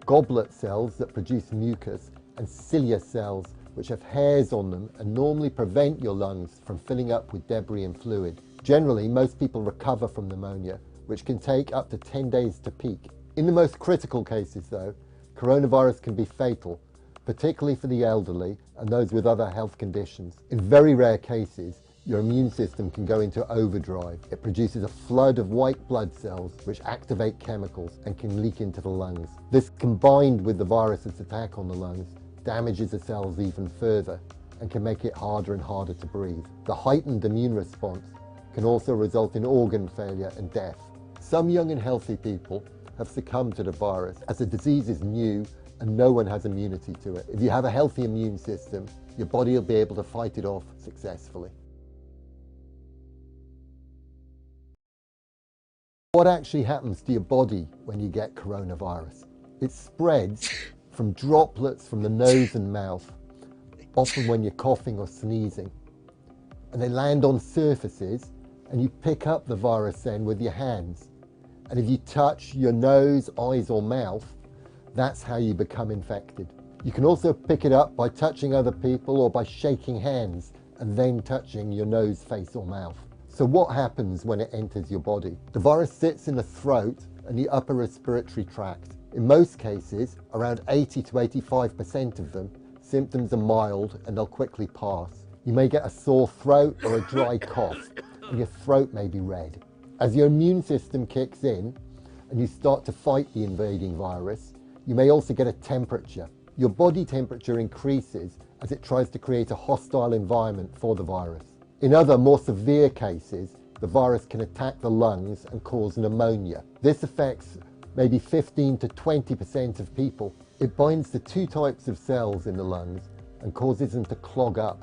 Goblet cells that produce mucus and cilia cells which have hairs on them and normally prevent your lungs from filling up with debris and fluid. Generally, most people recover from pneumonia, which can take up to 10 days to peak. In the most critical cases though, coronavirus can be fatal, particularly for the elderly and those with other health conditions. In very rare cases, your immune system can go into overdrive. It produces a flood of white blood cells which activate chemicals and can leak into the lungs. This, combined with the virus's attack on the lungs, damages the cells even further and can make it harder and harder to breathe. The heightened immune response can also result in organ failure and death. Some young and healthy people have succumbed to the virus as the disease is new and no one has immunity to it. If you have a healthy immune system, your body will be able to fight it off successfully. What actually happens to your body when you get coronavirus? It spreads from droplets from the nose and mouth, often when you're coughing or sneezing, and they land on surfaces and you pick up the virus then with your hands. And if you touch your nose, eyes or mouth, that's how you become infected. You can also pick it up by touching other people or by shaking hands and then touching your nose, face or mouth. So what happens when it enters your body? The virus sits in the throat and the upper respiratory tract. In most cases, around 80 to 85% of them, symptoms are mild and they'll quickly pass. You may get a sore throat or a dry cough, and your throat may be red. As your immune system kicks in and you start to fight the invading virus, you may also get a temperature. Your body temperature increases as it tries to create a hostile environment for the virus. In other, more severe cases, the virus can attack the lungs and cause pneumonia. This affects maybe 15 to 20% of people. It binds to two types of cells in the lungs and causes them to clog up.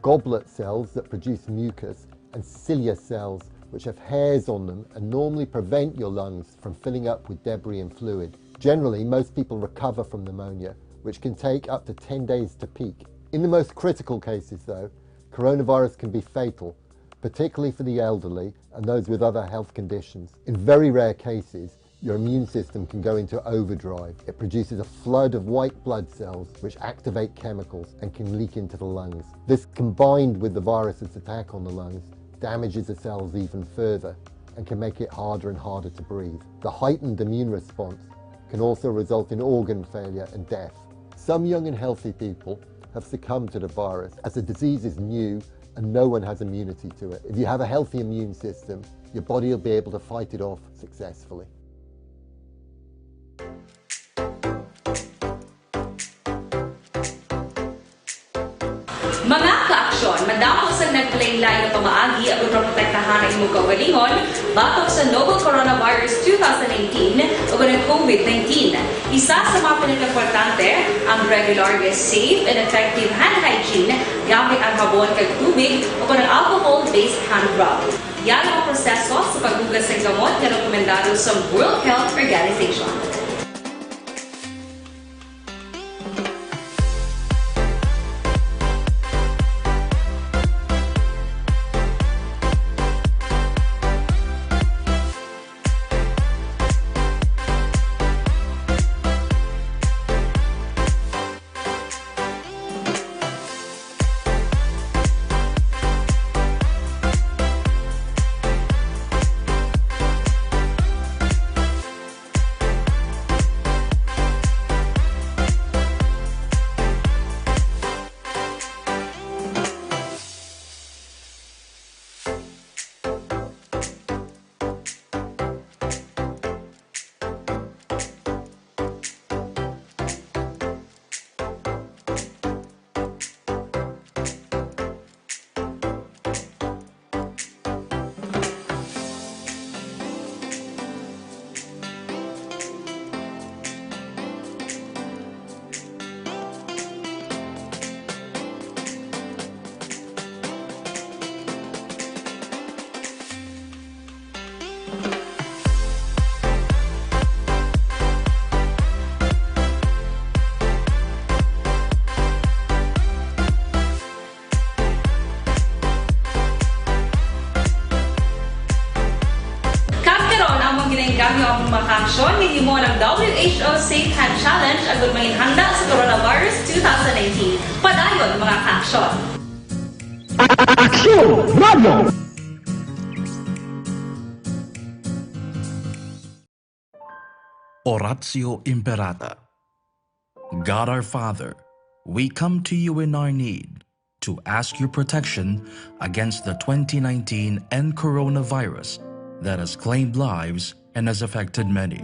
Goblet cells that produce mucus and cilia cells which have hairs on them and normally prevent your lungs from filling up with debris and fluid. Generally, most people recover from pneumonia, which can take up to 10 days to peak. In the most critical cases though, coronavirus can be fatal, particularly for the elderly and those with other health conditions. In very rare cases, your immune system can go into overdrive. It produces a flood of white blood cells which activate chemicals and can leak into the lungs. This, combined with the virus's attack on the lungs, damages the cells even further and can make it harder and harder to breathe. The heightened immune response can also result in organ failure and death. Some young and healthy people have succumbed to the virus as the disease is new and no one has immunity to it. If you have a healthy immune system, your body will be able to fight it off successfully. Mga ka-aksyon, madamo sa naglaylay na pamaagi ang protektahan ang imong kaugalingon batok sa novel coronavirus 2018 o ng COVID-19. Isa sa mga pinaka-importante ang regular, safe, and effective hand hygiene gamit ang habon kag tubig o ng alcohol-based hand rub. Yan ang proseso sa paghugas ng gamot na rekomendado sa World Health Organization. Gamyo ang makaksyon, hindi mo ng WHO Safe Hand Challenge ang gulmangin handa sa coronavirus 2019. Padayon mga kaksyon! Aksyon Radio! Oratio Imperata. God our Father, we come to you in our need to ask your protection against the 2019 and coronavirus that has claimed lives and has affected many.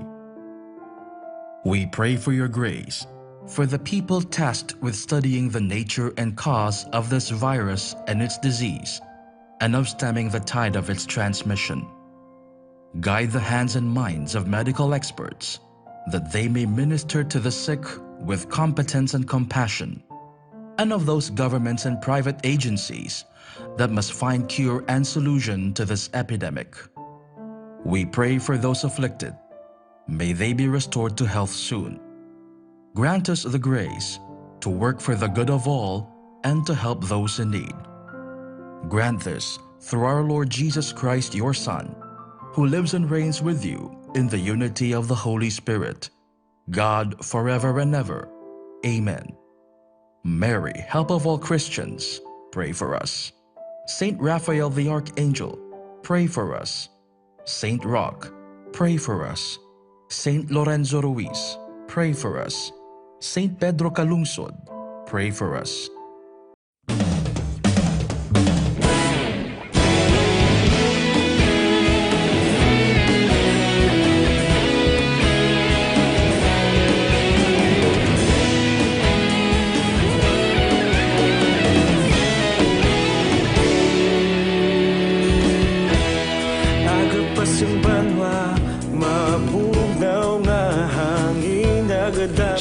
We pray for your grace for the people tasked with studying the nature and cause of this virus and its disease, and of stemming the tide of its transmission. Guide the hands and minds of medical experts that they may minister to the sick with competence and compassion, and of those governments and private agencies that must find cure and solution to this epidemic. We pray for those afflicted. May they be restored to health soon. Grant us the grace to work for the good of all and to help those in need. Grant this through our Lord Jesus Christ, your Son, who lives and reigns with you in the unity of the Holy Spirit, God forever and ever. Amen. Mary, help of all Christians, pray for us. Saint Raphael the Archangel, pray for us. Saint Roch, pray for us. Saint Lorenzo Ruiz, pray for us. Saint Pedro Calungsod, pray for us.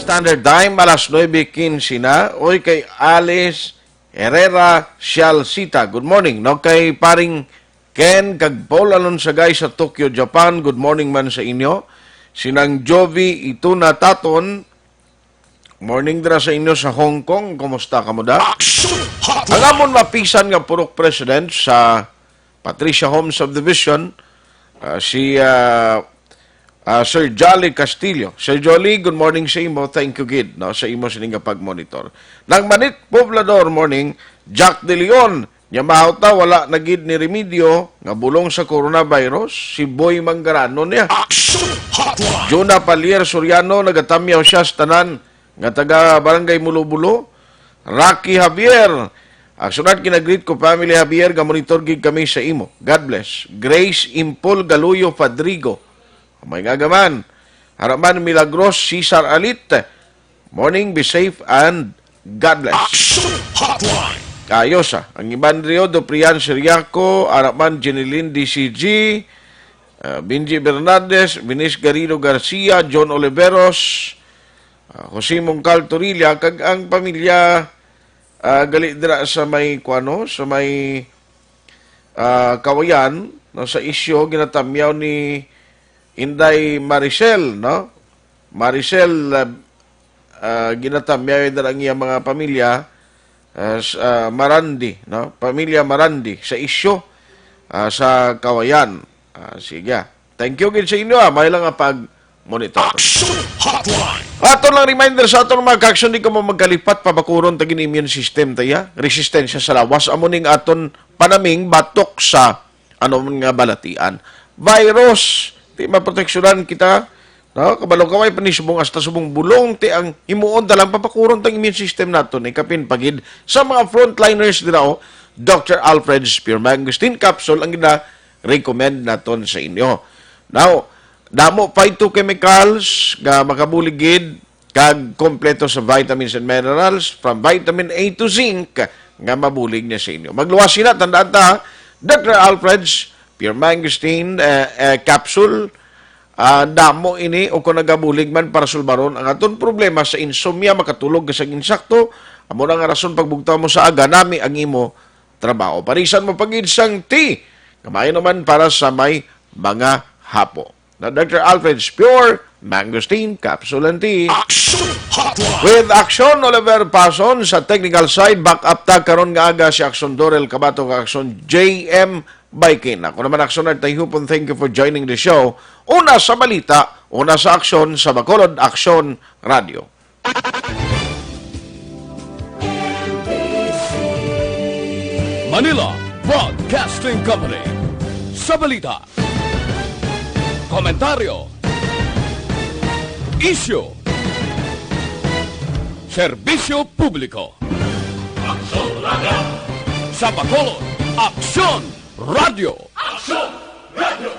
Standard Time, alas 9:15 na. Oy kay Alice Herrera Shalsita. Good morning. No kay paring Ken kag Paul alon sa guys sa Tokyo, Japan. Good morning man sa inyo. Sinang Jovi Ituna Taton. Morning dira sa inyo sa Hong Kong. Kumusta ka mo da? Ang amon mapisan nga purok president sa Patricia Home Subdivision, Sir Jolly Castillo. Sir Jolly, good morning sa imo. Thank you, Gid, no, sa imo sining pag-monitor. Nang Manit Poblador, morning, Jack De Leon. Nyamahaw ta, wala na gid ni Remedio nga bulong sa coronavirus. Si Boy Mangarano niya. Jonah Palier Soriano, nagatamyaw siya sa tanan nga taga Barangay Mulubulo. Rocky Javier. Sunod kinagreet ko, Family Javier, ga monitor gid kami sa imo. God bless. Grace Impol Galuyo Padrigo. May gagaman. Haraman Milagros, Cesar Alit. Morning, be safe, and God bless. Ayos ang iban Rio, Doprian Siriaco, Haraman Jenilyn DCG, Benji Bernaldez, Vinis Garrido Garcia, John Oliveros, Jose Mongcal Torilla, kag ang pamilya gali dira sa may kuano, sa may Kawayan, no, sa isyo ginatamyaw ni Inday Maricel, no? Maricel, ginatamyaw na ang iyang mga pamilya, Marandi, no? Pamilya Marandi, sa isyo, sa Kawayan. Sige. Thank you gid sa inyo, may lang ang pag-monitor. Ato lang reminder sa aton mga ka-aksyon, di ka mo magkalipat, pabakuron tagin immune system taya, resistensya sa lawas, amuning aton panaming batok sa nga balatian. Virus, ti maproteksyonan kita, no? Kabalo kaway panisubong hasta subong bulong ti ang himuon dalang papakuron tang immune system naton ikapin pagid sa mga frontliners diraw. Dr. Alfred Spearmangustin capsule ang gina-recommend naton sa inyo. Now, damo phytochemicals nga makabuligid kag kompleto sa vitamins and minerals from vitamin A to zinc nga mabulig niya sa inyo. Magluwas sila, tandaan ta, Dr. Alfred's Pure Mangosteen capsule, damo ini o kung nagabulig man para sulbaron ang aton problema sa insomnia, makatulog sa insakto, amo na nga rason pagbugtaw mo sa aga, nami ang imo trabaho. Parisan mo pag-idsang tea, kamay naman para sa may mga hapo. Na Dr. Alfred's Pure Mangosteen capsule and tea. With Aksyon, Oliver Pason sa technical side, back up ta karon nga aga si Aksyon Dorel Kabato ka Aksyon JM Baikin. Ako naman Aksyon at Tayhopon, thank you for joining the show. Una sa balita, una sa aksyon sa Bacolod Aksyon Radio. Manila Broadcasting Company. Sa balita, komentaryo, isyu, serbisyo publiko. Aksyon Radio. Sa Bacolod Aksyon Radio. Aksyon Radio.